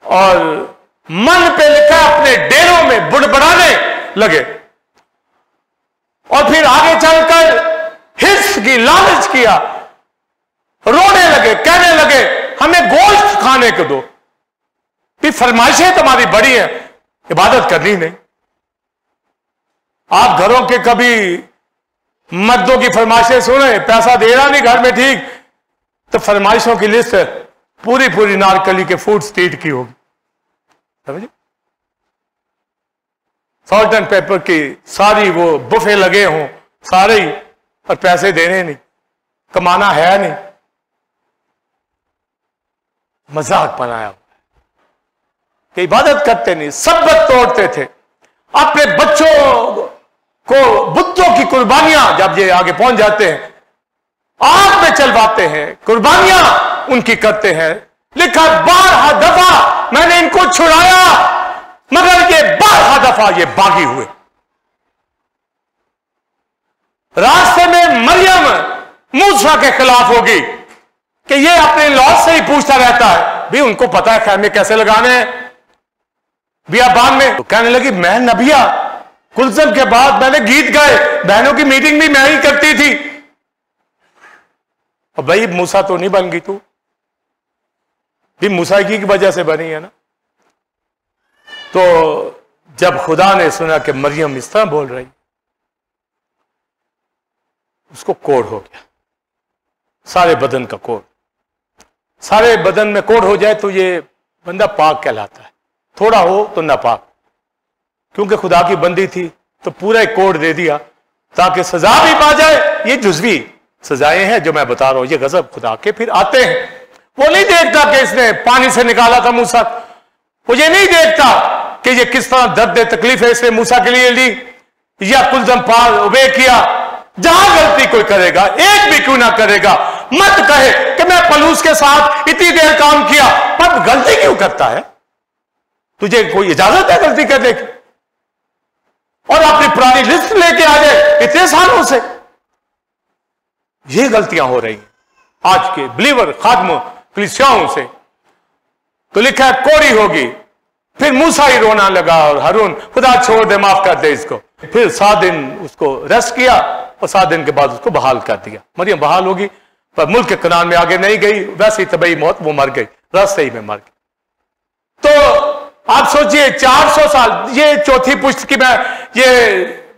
A: और मन पे लिखा अपने डेरों में बुड़बड़ाने लगे, और फिर आगे चलकर हिस्स की लालच किया, रोने लगे, कहने लगे हमें गोश्त खाने को दो। फिर फरमाइशें तुम्हारी बड़ी हैं, इबादत करनी नहीं। आप घरों के कभी मर्दों की फरमाइशें सुने, पैसा दे रहा नहीं घर में, ठीक, तो फरमाइशों की लिस्ट पूरी पूरी नारकली के फूड स्ट्रीट की होगी, समझे, सॉल्ट एंड पेपर की सारी वो बुफे लगे हों सारे ही, और पैसे देने नहीं, कमाना है नहीं, मजाक बनाया कि इबादत करते नहीं, सब्बत तोड़ते थे, अपने बच्चों को बुतों की कुर्बानियां, जब ये आगे पहुंच जाते हैं आग में चलवाते हैं, कुर्बानियां उनकी करते हैं। लिखा 12 दफा मैंने इनको छुड़ाया, मगर ये 12 दफा ये बागी हुए। रास्ते में मरियम मूसा के खिलाफ होगी कि ये अपने लॉज से ही पूछता रहता है, भी उनको पता है खैमे कैसे लगाने हैं बियाबान में। तो कहने लगी मैं नबिया, कुलसम के बाद मैंने गीत गाए, बहनों की मीटिंग भी मैं ही करती थी। और भाई मूसा तो नहीं बन गई तू, भी मूसा की वजह से बनी है ना। तो जब खुदा ने सुना कि मरियम इस तरह बोल रही, उसको कोढ़ हो गया, सारे बदन का कोढ़। सारे बदन में कोढ़ हो जाए तो ये बंदा पाक कहलाता है, थोड़ा हो तो नापाक। क्योंकि खुदा की बंदी थी तो पूरा एक कोड दे दिया ताकि सजा भी पा जाए। ये जुज़वी सजाएं हैं जो मैं बता रहा हूं, ये गजब खुदा के फिर आते हैं। वो नहीं देखता कि इसने पानी से निकाला था मूसा, वो ये नहीं देखता कि ये किस तरह दर्द तकलीफ है इसने मूसा के लिए ली, या कुलदम पार उबे किया। जहां गलती कोई करेगा, एक भी क्यों ना करेगा, मत कहे कि मैं पलूस के साथ इतनी देर काम किया, पर गलती क्यों करता है, तुझे कोई इजाजत है गलती करने की? और अपनी पुरानी लिस्ट लेके आ जाए इतने सालों से। ये गलतियां हो रही हैं आज के बिलीवर खादमों कलीसियाओं से। तो लिखा है कोड़ी होगी, फिर मूसा ही रोना लगा और हारून खुदा छोड़ दे, माफ कर दे इसको। फिर 7 दिन उसको रेस्ट किया और 7 दिन के बाद उसको बहाल कर दिया। मरियम बहाल होगी पर मुल्क के कनान में आगे नहीं गई, वैसे ही तबई मौत वो मर गई, रास्ते ही में मर गई। तो आप सोचिए 400 साल, ये चौथी पुश्त की मैं ये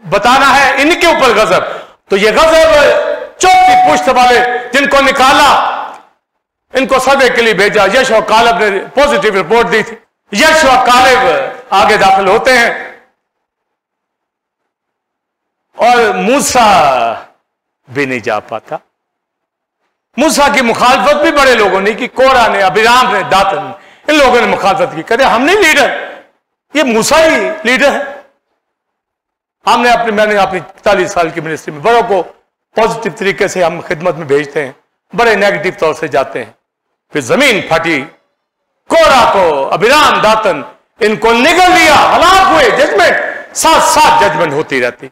A: बताना है इनके ऊपर गजब। तो ये गजब चौथी पुश्त वाले जिनको निकाला, इनको सर्वे के लिए भेजा, यशोआ कालेब ने पॉजिटिव रिपोर्ट दी थी। यशोआ कालेब आगे दाखिल होते हैं और मूसा भी नहीं जा पाता। मूसा की मुखालफत भी बड़े लोगों ने की, कोरा ने, अभिराम ने, दातन ने, इन लोगों ने मुखालफत की। कहते हम नहीं लीडर, ये मूसा ही लीडर है। मैंने अपनी 40 साल की मिनिस्ट्री में बड़ों को पॉजिटिव तरीके से हम खिदमत में भेजते हैं, बड़े नेगेटिव तौर से जाते हैं। फिर जमीन फटी, कोरा को, अभिराम, दातन, इनको निगल लिया, हलाक हुए, जजमेंट साथ साथ जजमेंट होती रहती।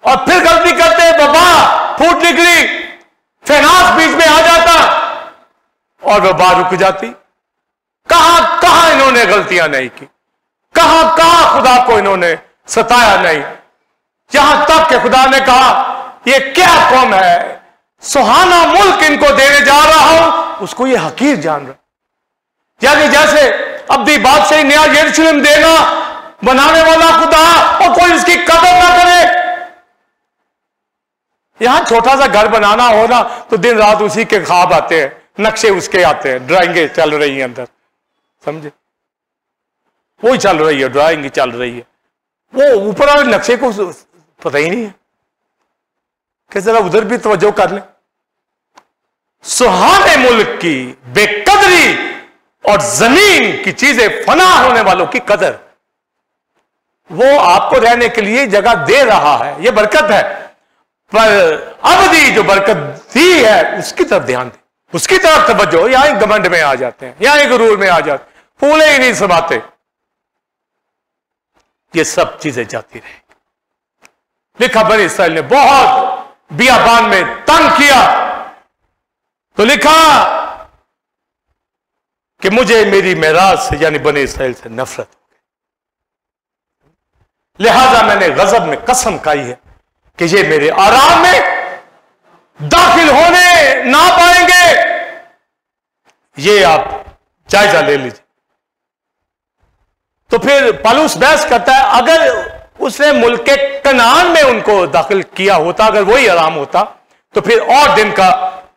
A: और फिर गलती करते, बाबा फूट निकली, फेनास बीच में आ जाता और वबा रुक जाती। कहां कहां इन्होंने गलतियां नहीं की, कहां कहां खुदा को इन्होंने सताया नहीं, यहां तक कि खुदा ने कहा ये क्या कौम है, सुहाना मुल्क इनको देने जा रहा हूं, उसको ये हकीर जान रहा। यानी जैसे अब्दी बादशाही नया यरूशलेम देना बनाने वाला खुदा और कोई उसकी कदर ना करे। यहां छोटा सा घर बनाना हो ना तो दिन रात उसी के ख्वाब आते हैं, नक्शे उसके आते हैं, ड्राइंगें चल रही हैं अंदर, समझे, वही चल रही है, ड्राइंग चल रही है, वो ऊपर वाले नक्शे को पता ही नहीं है कि जरा उधर भी तवज्जो कर ले। सुहाने मुल्क की बेकदरी और जमीन की चीजें फना होने वालों की कदर, वो आपको रहने के लिए जगह दे रहा है, ये बरकत है, पर अवधि जो बरकत दी है उसकी तरफ ध्यान दे, उसकी तरफ तवज्जो। यहां घमंड में आ जाते हैं, यहां गुरूर में आ जाते, फूले ही नहीं समाते। ये सब चीजें जाती रहेंगी। लिखा बनी इसराइल ने बहुत बियाबान में तंग किया, तो लिखा कि मुझे मेरी मेराज से यानी बनी इसराइल से नफरत हो गई, लिहाजा मैंने गजब में कसम खाई है कि ये मेरे आराम में दाखिल होने ना पाएंगे। ये आप जायजा ले लीजिए। तो फिर पौलुस बहस करता है, अगर उसने मुल्क के कनान में उनको दाखिल किया होता, अगर वही आराम होता, तो फिर और दिन का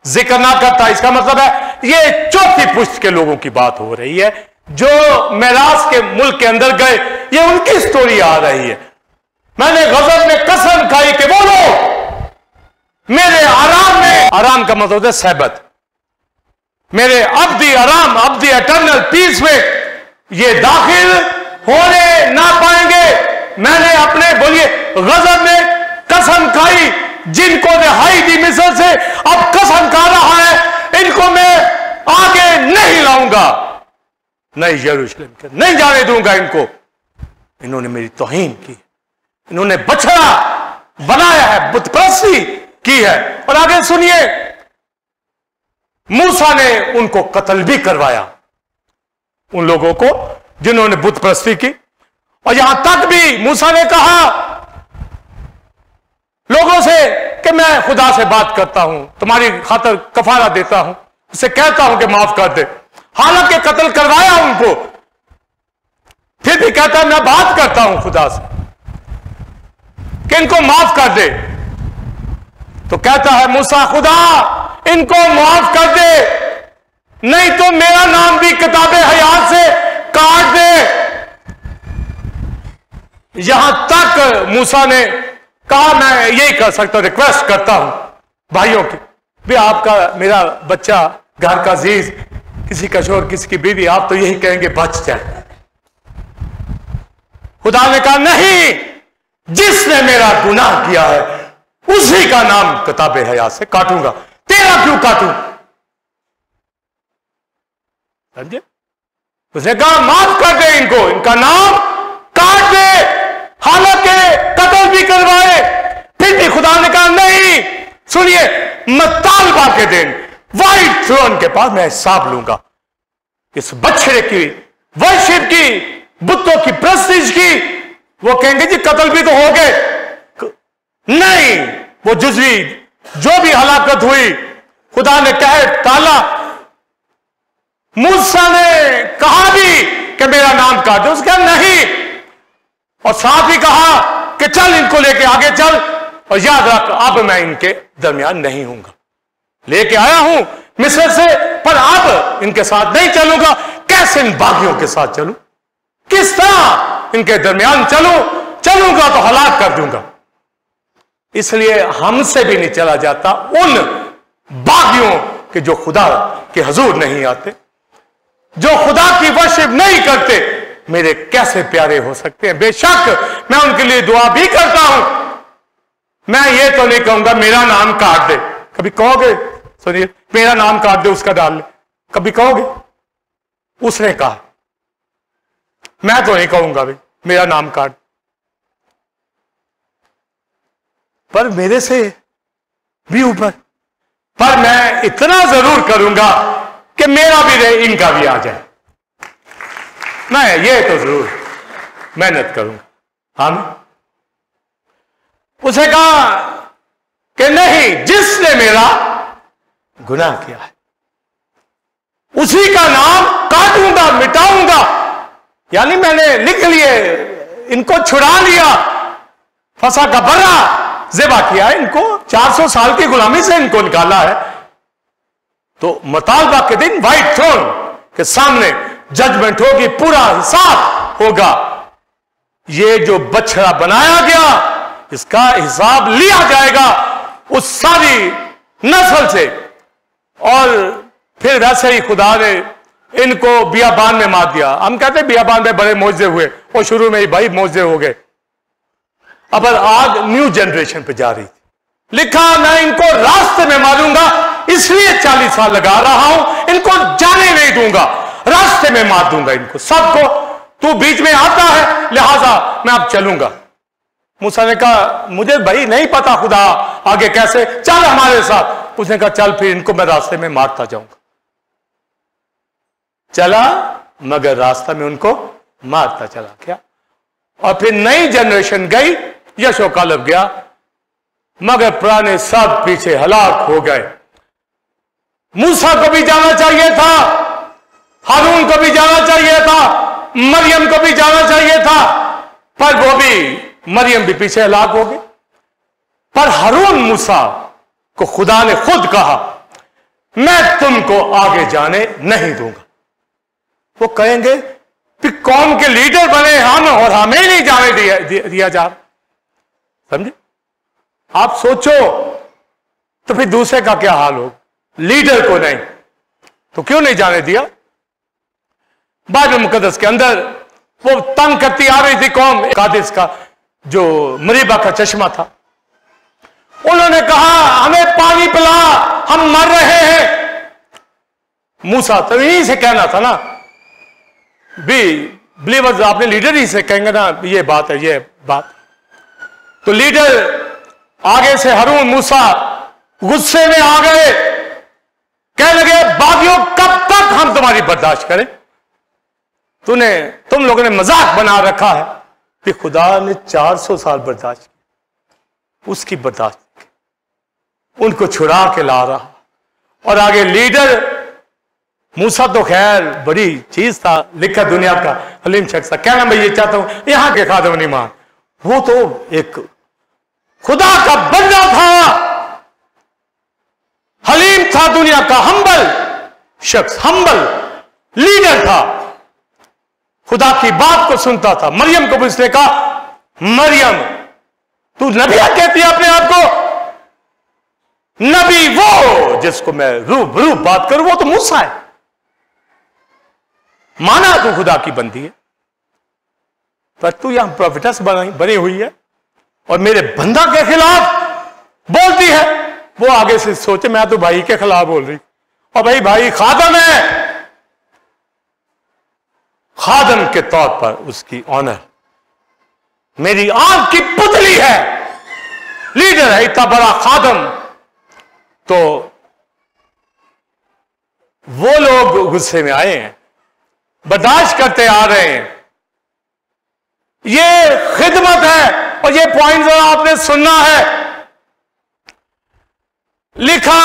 A: जिक्र ना करता। इसका मतलब है ये चौथी पुश्त के लोगों की बात हो रही है जो मेराज के मुल्क के अंदर गए, ये उनकी स्टोरी आ रही है। मैंने गजब में कसम खाई कि वो लोग मेरे आराम में, आराम का मतलब है सहबत, मेरे अब्दी आराम, अब्दी एटर्नल पीस में ये दाखिल होने ना पाएंगे। मैंने अपने, बोलिए, गजब में कसम खाई, जिनको रिहाई दी मिस्र से, अब कसम खा रहा है इनको मैं आगे नहीं लाऊंगा, नहीं यरूशलेम के नहीं जाने दूंगा इनको। इन्होंने मेरी तौहीन की, इन्होंने बछड़ा बनाया है, बुतपरस्ती की है। और आगे सुनिए, मूसा ने उनको कत्ल भी करवाया, उन लोगों को जिन्होंने बुतपरस्ती की। और यहां तक भी मूसा ने कहा लोगों से कि मैं खुदा से बात करता हूं, तुम्हारी खातर कफारा देता हूं, उससे कहता हूं कि माफ कर दे। हालांकि कत्ल करवाया उनको, फिर भी कहता है मैं बात करता हूं खुदा से कि इनको माफ कर दे। तो कहता है मूसा, खुदा इनको माफ कर दे, नहीं तो मेरा नाम भी किताबे हयात से काट दे। यहां तक मूसा ने कहा मैं यही कर सकता हूं, रिक्वेस्ट करता हूं भाइयों की, भी आपका मेरा बच्चा, घर का अजीज, किसी का शोर, किसी की बीवी, आप तो यही कहेंगे बच जाए। खुदा ने कहा नहीं, जिसने मेरा गुनाह किया है उसी का नाम किताबे हयात से काटूंगा, तेरा क्यों काटूं? समझे? उसने कहा माफ कर दे इनको, इनका नाम काट दे। हालांकि कत्ल भी करवाए, फिर भी खुदा ने कहा नहीं, सुनिए, मतालबा के दिन व्हाइट थ्रोन के पास मैं हिसाब लूंगा। इस बछड़े की वर्शिप की, बुतों की प्रेस्टीज की, वो कहेंगे जी कत्ल भी तो हो गए। नहीं, वो जुज़वी जो भी हलाकत हुई खुदा ने कहे टाला। मूसा ने कहा भी कि मेरा नाम काट दो, उसका नहीं, और साथ ही कहा कि चल इनको लेके आगे चल, और याद रख अब मैं इनके दरमियान नहीं हूंगा, लेके आया हूं मिस्र से, पर अब इनके साथ नहीं चलूंगा। कैसे इन बागियों के साथ चलूं, किस तरह इनके दरमियान चलूंगा तो हलाक कर दूंगा। इसलिए हमसे भी नहीं चला जाता उन बागियों के जो खुदा के हुजूर नहीं आते, जो खुदा की वर्शिप नहीं करते। मेरे कैसे प्यारे हो सकते हैं? बेशक मैं उनके लिए दुआ भी करता हूं। मैं ये तो नहीं कहूंगा मेरा नाम काट दे, कभी कहोगे? सुनिए, मेरा नाम काट दे, उसका डाल ले, कभी कहोगे? उसने कहा, मैं तो नहीं कहूंगा भाई मेरा नाम काट। पर मेरे से भी ऊपर। पर मैं इतना जरूर करूंगा कि मेरा भी रहे, इनका भी आ जाए। मैं ये तो जरूर मेहनत करूंगा। हम उसे कहा कि नहीं, जिसने मेरा गुनाह किया है उसी का नाम काटूंगा, मिटाऊंगा। यानी मैंने लिख लिए, इनको छुड़ा लिया, फंसा का बर्रा ज़िबा किया है, इनको 400 साल की गुलामी से इनको निकाला है। तो मुतालबा के दिन व्हाइट थ्रोन के सामने जजमेंट होगी, पूरा हिसाब होगा। ये जो बछड़ा बनाया गया इसका हिसाब लिया जाएगा उस सारी नस्ल से। और फिर वैसे ही खुदा ने इनको बियाबान में मार दिया। हम कहते हैं बियाबान में बड़े मौजे हुए, और शुरू में ही भाई मौजे हो गए। अब आग न्यू जनरेशन पे जा रही थी। लिखा मैं इनको रास्ते में मारूंगा, इसलिए 40 साल लगा रहा हूं, इनको जाने नहीं दूंगा, रास्ते में मार दूंगा इनको सबको। तू बीच में आता है लिहाजा मैं अब चलूंगा। मूसा ने कहा मुझे भाई नहीं पता खुदा आगे कैसे, चल हमारे साथ। उसने कहा चल फिर इनको मैं रास्ते में मारता जाऊंगा। चला, मगर रास्ता में उनको मारता चला गया। और फिर नई जनरेशन गई, यशो कालब गया, मगर पुराने सब पीछे हलाक हो गए। मूसा को भी जाना चाहिए था, हारून को भी जाना चाहिए था, मरियम को भी जाना चाहिए था, पर वो भी, मरियम भी पीछे हलाक हो गई। पर हारून मूसा को खुदा ने खुद कहा मैं तुमको आगे जाने नहीं दूंगा। वो कहेंगे कि कौम के लीडर बने हम और हमें नहीं जाने दिया जा रहा। समझे? आप सोचो तो फिर दूसरे का क्या हाल हो। लीडर को नहीं तो क्यों नहीं जाने दिया। बाइबल मुकद्दस के अंदर वो तंग करती आ रही थी कौम, कादिस का जो मरीबा का चश्मा था। उन्होंने कहा हमें पानी पिला, हम मर रहे हैं। मूसा तो यहीं से कहना था ना, बिलीवर्स आपने लीडर ही से कहेंगे ना ये बात है, ये बात। तो लीडर आगे से हारून मूसा गुस्से में आ गए, कहने लगे बागियों कब तक हम तुम्हारी बर्दाश्त करें। तुम लोगों ने मजाक बना रखा है कि खुदा ने 400 साल बर्दाश्त की, उसकी बर्दाश्त उनको छुड़ा के ला रहा। और आगे लीडर मूसा तो खैर बड़ी चीज था, लिखा दुनिया का हलीम शख्स था, कहना मैं ये चाहता हूं यहां के खादम नहीं मान। वो तो एक खुदा का बंदा था, हलीम था, दुनिया का हम्बल शख्स, हम्बल लीडर था, खुदा की बात को सुनता था। मरियम को भी उसने कहा मरियम तू नबिया कहती है अपने आप को, नबी वो जिसको मैं रूबरू बात करूं वो तो मूसा है। माना तू खुदा की बंदी है, पर तू यहां प्रोफेटस बनी हुई है और मेरे बंदा के खिलाफ बोलती है। वो आगे से सोचे मैं तो भाई के खिलाफ बोल रही, और भाई खादम है, खादम के तौर पर उसकी ऑनर मेरी आंख की पुतली है, लीडर है, इतना बड़ा खादम। तो वो लोग गुस्से में आए हैं, बर्दाश्त करते आ रहे हैं। ये खिदमत है और ये पॉइंट जरा आपने सुनना है। लिखा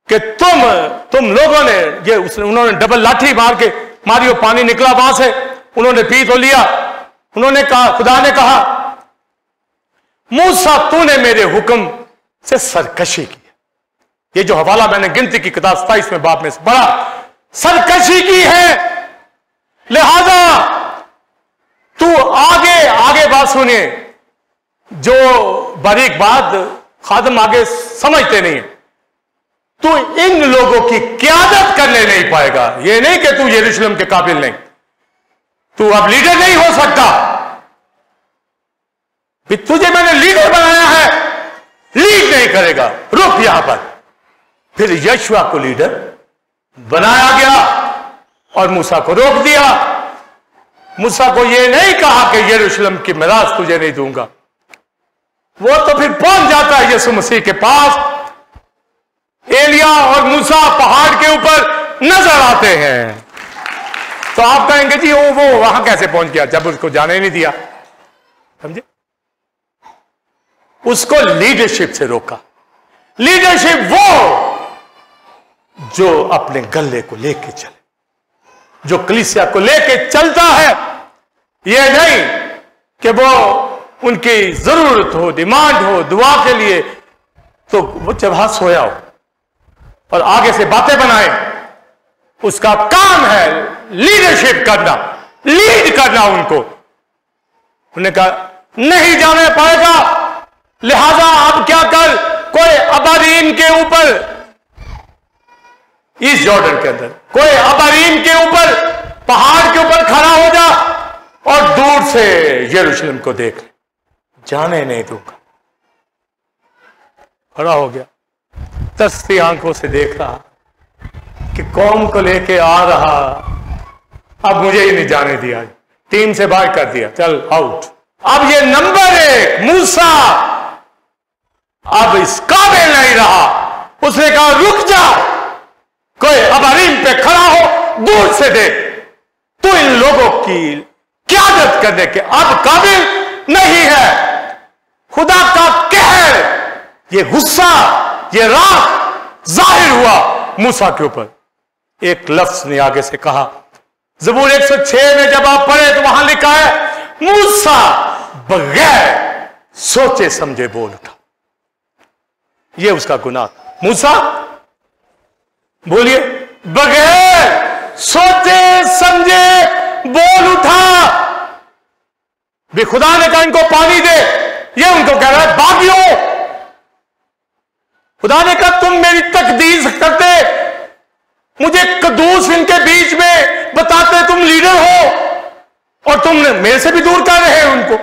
A: कि तुम लोगों ने ये उन्होंने डबल लाठी मार के मारी, पानी निकला वहां से, उन्होंने पी तो लिया। उन्होंने कहा, खुदा ने कहा मूसा तूने मेरे हुक्म से सरकशी की। ये जो हवाला मैंने गिनती की किताब 27 में बाप में से पढ़ा, सरकशी की है, लिहाजा तू आगे बात सुनिए, जो बारीक बात खादम आगे समझते नहीं, तू इन लोगों की क्यादत करने नहीं पाएगा। ये नहीं कि तू यरूशलेम के काबिल नहीं, तू अब लीडर नहीं हो सकता। तुझे मैंने लीडर बनाया है, लीड नहीं करेगा, रुक यहां पर। फिर यशुआ को लीडर बनाया गया और मूसा को रोक दिया। मूसा को यह नहीं कहा कि यरूशलेम की मिरास तुझे नहीं दूंगा, वो तो फिर पहुंच जाता है यीशु मसीह के पास। एलिया और मूसा पहाड़ के ऊपर नजर आते हैं। तो आप कहेंगे जी वो वहां कैसे पहुंच गया जब उसको जाने नहीं दिया? समझे? उसको लीडरशिप से रोका। लीडरशिप वो जो अपने गले को लेके चले, जो कलीसिया को लेके चलता है। यह नहीं कि वो उनकी जरूरत हो, डिमांड हो दुआ के लिए, तो वो जब हाथ सोया हो और आगे से बातें बनाए। उसका काम है लीडरशिप करना, लीड करना उनको। उन्होंने कहा नहीं जाने पाएगा, लिहाजा अब क्या कर, कोई अबारीम के ऊपर, ईस्ट जॉर्डन के अंदर कोई अबारीम के ऊपर, पहाड़ के ऊपर खड़ा हो जा और दूर से यरूशलेम को देख ले, जाने नहीं दूंगा। खड़ा हो गया, तरसती आंखों से देख रहा कि कौम को लेके आ रहा, अब मुझे ही नहीं जाने दिया, टीम से बाहर कर दिया, चल आउट। अब ये नंबर 1 मूसा अब इस काबिल नहीं रहा। उसने कहा रुक जा, कोई अबारीम पे खड़ा हो, दूर से देख, तू इन लोगों की क़यादत करने के अब काबिल नहीं है। खुदा का कहर, ये गुस्सा, ये राग जाहिर हुआ मूसा के ऊपर। एक लफ्ज ने आगे से कहा, ज़बूर 106 में जब आप पढ़े तो वहां लिखा है मूसा बगैर सोचे समझे बोल उठा। ये उसका गुनाह था। मूसा बोलिए, बगैर सोचे समझे बोल उठा। भी खुदा ने कहा इनको पानी दे, ये उनको कह रहा है बागियों। खुदा ने कहा तुम मेरी तकदीस करते, मुझे कदूस इनके बीच में बताते तुम लीडर हो, और तुमने मेरे से भी दूर कर रहे हो उनको,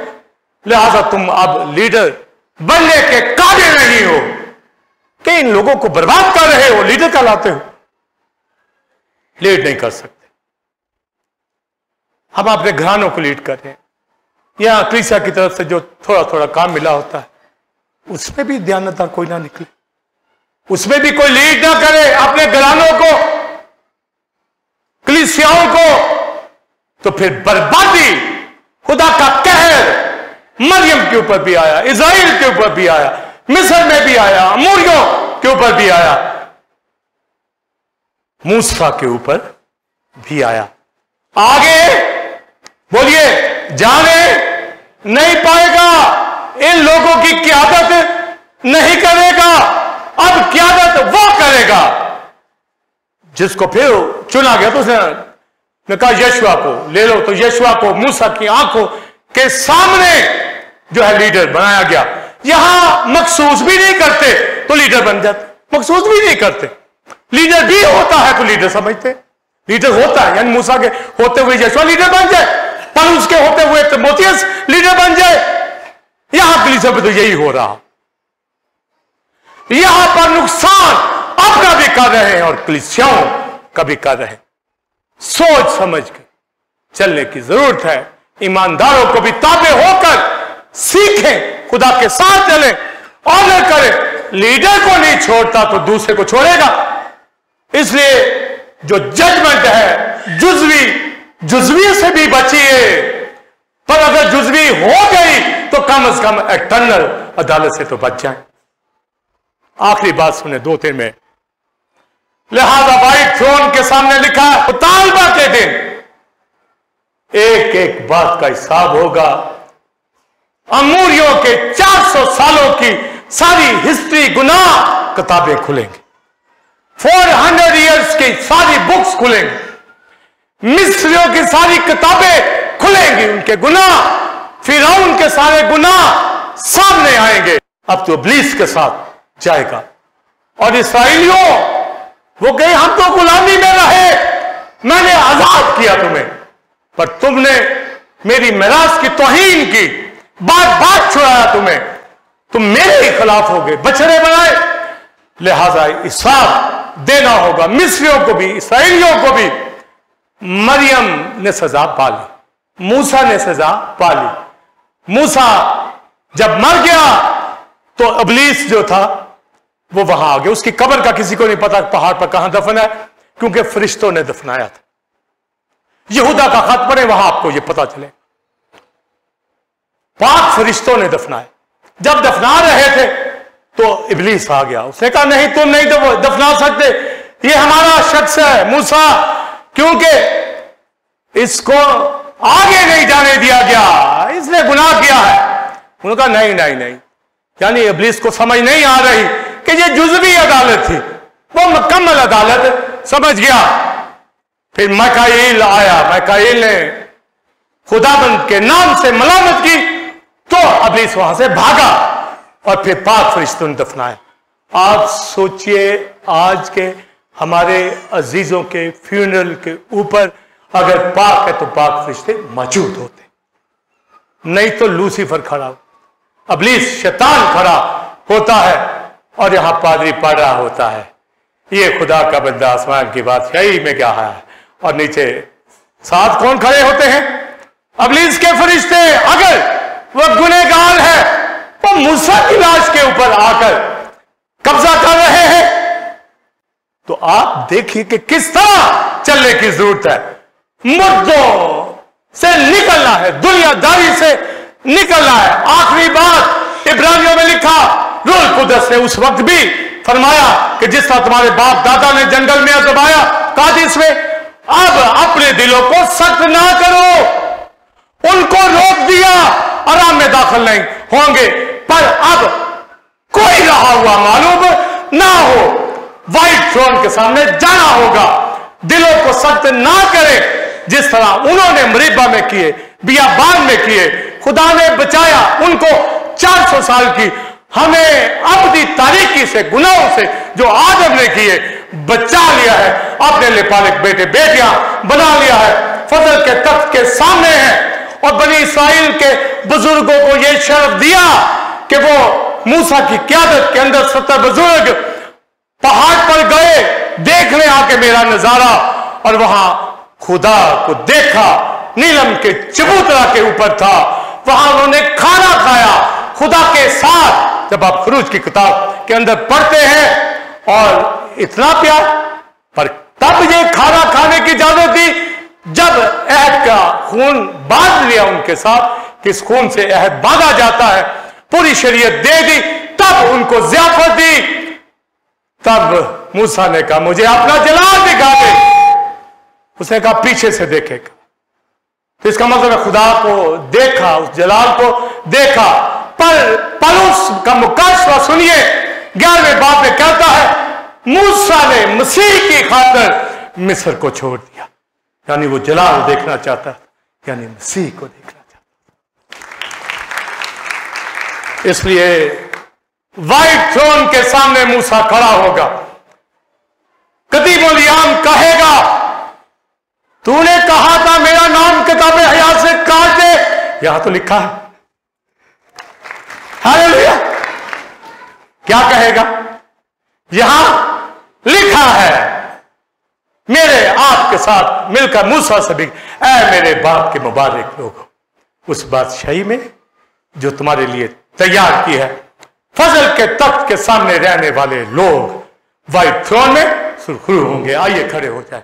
A: लिहाजा तुम अब लीडर बनने के काबिल नहीं हो, कि इन लोगों को बर्बाद कर रहे हो, लीडर कहलाते हो, लीड नहीं कर सकते। हम अपने घरानों को लीड कर रहे हैं। यहां कलीसिया की तरफ से जो थोड़ा थोड़ा काम मिला होता है, उसमें भी ध्यानदार कोई ना निकले, उसमें भी कोई लीड ना करे अपने घरानों को, कलीसियाओं को, तो फिर बर्बादी, खुदा का कहर मरियम के ऊपर भी आया, इज़राइल के ऊपर भी आया, मिस्र में भी आया, अमोरियों के ऊपर भी आया, मूसा के ऊपर भी आया। आगे बोलिए, जाने नहीं पाएगा, इन लोगों की क़यादत नहीं करेगा। अब क़यादत वो करेगा जिसको फिर चुना गया। तो उसने कहा यशुआ को ले लो, तो यशुआ को मूसा की आंखों के सामने जो है लीडर बनाया गया। यहां मखसूस भी नहीं करते तो लीडर बन जाते, मखसूस भी नहीं करते, लीडर भी होता है तो लीडर समझते, लीडर होता है, यानी मूसा के होते हुए यशुआ लीडर बन जाए, पर उसके होते हुए तीमुथियुस लीडर बन जाए। यहां कलीसिया पे तो यही हो रहा, यहां पर नुकसान अपना भी कर रहे हैं और कलीसियाओं का भी कर रहे हैं। सोच समझ के चलने की जरूरत है। ईमानदारों को भी ताबे होकर सीखें, खुदा के साथ चलें, ऑनर करें। लीडर को नहीं छोड़ता तो दूसरे को छोड़ेगा। इसलिए जो जजमेंट है जुज़वी से भी बचिए, पर अगर जुज़वी हो गई तो कम से कम एक्सटर्नल अदालत से तो बच जाए। आखिरी बात सुने 2-3 में, लिहाजा व्हाइट थ्रोन के सामने लिखा है मुतालबा के दिन एक एक बात का हिसाब होगा। अमूरियों के 400 सालों की सारी हिस्ट्री गुनाह किताबें खुलेंगी, 400 ईयर्स की सारी बुक्स खुलेंगी, मिस्रियों की सारी किताबें खुलेंगी, उनके गुनाह, फिरौन के सारे गुनाह सामने आएंगे। अब तो इब्लीस के साथ जाएगा। और इस्राएलियों वो कहे हम तो गुलामी में रहे, मैंने आजाद किया तुम्हें, पर तुमने मेरी मिरास की तौहीन की, बात छुड़ाया तुम्हें, तुम मेरे ही खिलाफ हो गए, बछड़े बनाए। लिहाजा हिसाब देना होगा मिस्रियों को भी, इस्राएलियों को भी। मरियम ने सजा पाली, मूसा ने सजा पाली। मूसा जब मर गया तो इब्लीस जो था वो वहां आ गया। उसकी कब्र का किसी को नहीं पता पहाड़ पर कहां दफन है, क्योंकि फरिश्तों ने दफनाया था। यहूदा का खत पढ़े, वहां आपको यह पता चले, पाक फरिश्तों ने दफनाया। जब दफना रहे थे तो इब्लीस आ गया। उसने कहा नहीं, तुम नहीं दफना सकते, ये हमारा शख्स है मूसा, क्योंकि इसको आगे नहीं जाने दिया गया, इसने गुनाह किया है। उन्होंने कहा नहीं नहीं नहीं, यानी इब्लीस को समझ नहीं आ रही कि ये जुज़वी अदालत थी, वो मुकम्मल अदालत समझ गया। फिर मिकाईल आया, मिकाईल ने खुदाबंद के नाम से मलामत की तो इब्लीस वहां से भागा और फिर पाक फरिश्तों ने दफनाया। आप सोचिए, आज के हमारे अजीजों के फ्यूनरल के ऊपर अगर पाक है तो पाक फरिश्ते मौजूद होते, नहीं तो लूसीफर खड़ा, इब्लीस शैतान खड़ा होता है और यहां पादरी पढ़ रहा होता है, ये खुदा का बंदा आसमान की बादशाही में क्या है, और नीचे साथ कौन खड़े होते हैं? इब्लीस के फरिश्ते। अगर वह गुनहगार है, वो मूसा की लाश के ऊपर आकर कब्जा कर रहे हैं, तो आप देखिए कि किस तरह चलने की जरूरत है। मुद्दों से निकलना है, दुनियादारी से निकलना है। आखिरी बात इब्रानियों में लिखा, रूह कुदस ने उस वक्त भी फरमाया कि जिस तरह तुम्हारे बाप दादा ने जंगल में आजमाया कादिश में, अब अपने दिलों को सख्त ना करो। उनको रोक दिया, आराम में दाखिल नहीं होंगे, पर अब कोई रहा हुआ मालूम ना हो, व्हाइट थ्रोन के सामने जाना होगा। दिलों को सख्त ना करें जिस तरह उन्होंने मरीबा में किए, बियाबान में किए। खुदा ने बचाया उनको 400 साल की, हमें अबदी तारीकी से, गुनाहों से जो आदम ने किए, बचा लिया है। अपने लिपालिक बेटे बेटियां बना लिया है, फजल के तख्त के सामने है। और बनी इस्राइल के बुजुर्गों को यह शर्फ दिया कि वो मूसा की क़यादत के अंदर 70 बुजुर्ग पहाड़ पर गए देखने आके मेरा नजारा, और वहां खुदा को देखा, नीलम के चबूतरा के ऊपर था, वहां उन्होंने खाना खाया खुदा के साथ। जब आप खुरूज की किताब के अंदर पढ़ते हैं, और इतना प्यार, पर तब ये खाना खाने की इजाजत दी जब अहद का खून बांध लिया उनके साथ, किस खून से अहद बांधा जाता है, पूरी शरीयत दे दी, तब उनको ज़ियाफत दी। तब मूसा ने कहा मुझे अपना जलाल दिखा दे। उसने कहा पीछे से देखेगा, तो इसका मतलब है खुदा को देखा, उस जलाल को देखा। पर पलूस का मुकाशवा सुनिए, 11वें बाब में कहता है मूसा ने मसीह की खातिर मिस्र को छोड़ दिया, यानी वो जलाल देखना चाहता है, यानी मसीह को देखना चाहता। इसलिए व्हाइट थ्रोन के सामने मूसा खड़ा होगा, कदीमुल याम कहेगा तूने कहा था मेरा नाम किताब हयात से काट दे, यहां तो लिखा है। हालेलुया। क्या कहेगा? यहां लिखा है, मेरे आपके साथ मिलकर मूसा से भी, ऐ मेरे बाप के मुबारक लोग, उस बादशाही में जो तुम्हारे लिए तैयार की है, फजल के तख्त के सामने रहने वाले लोग व्हाइट थ्रोन में सुरखरू होंगे। आइए खड़े हो जाए।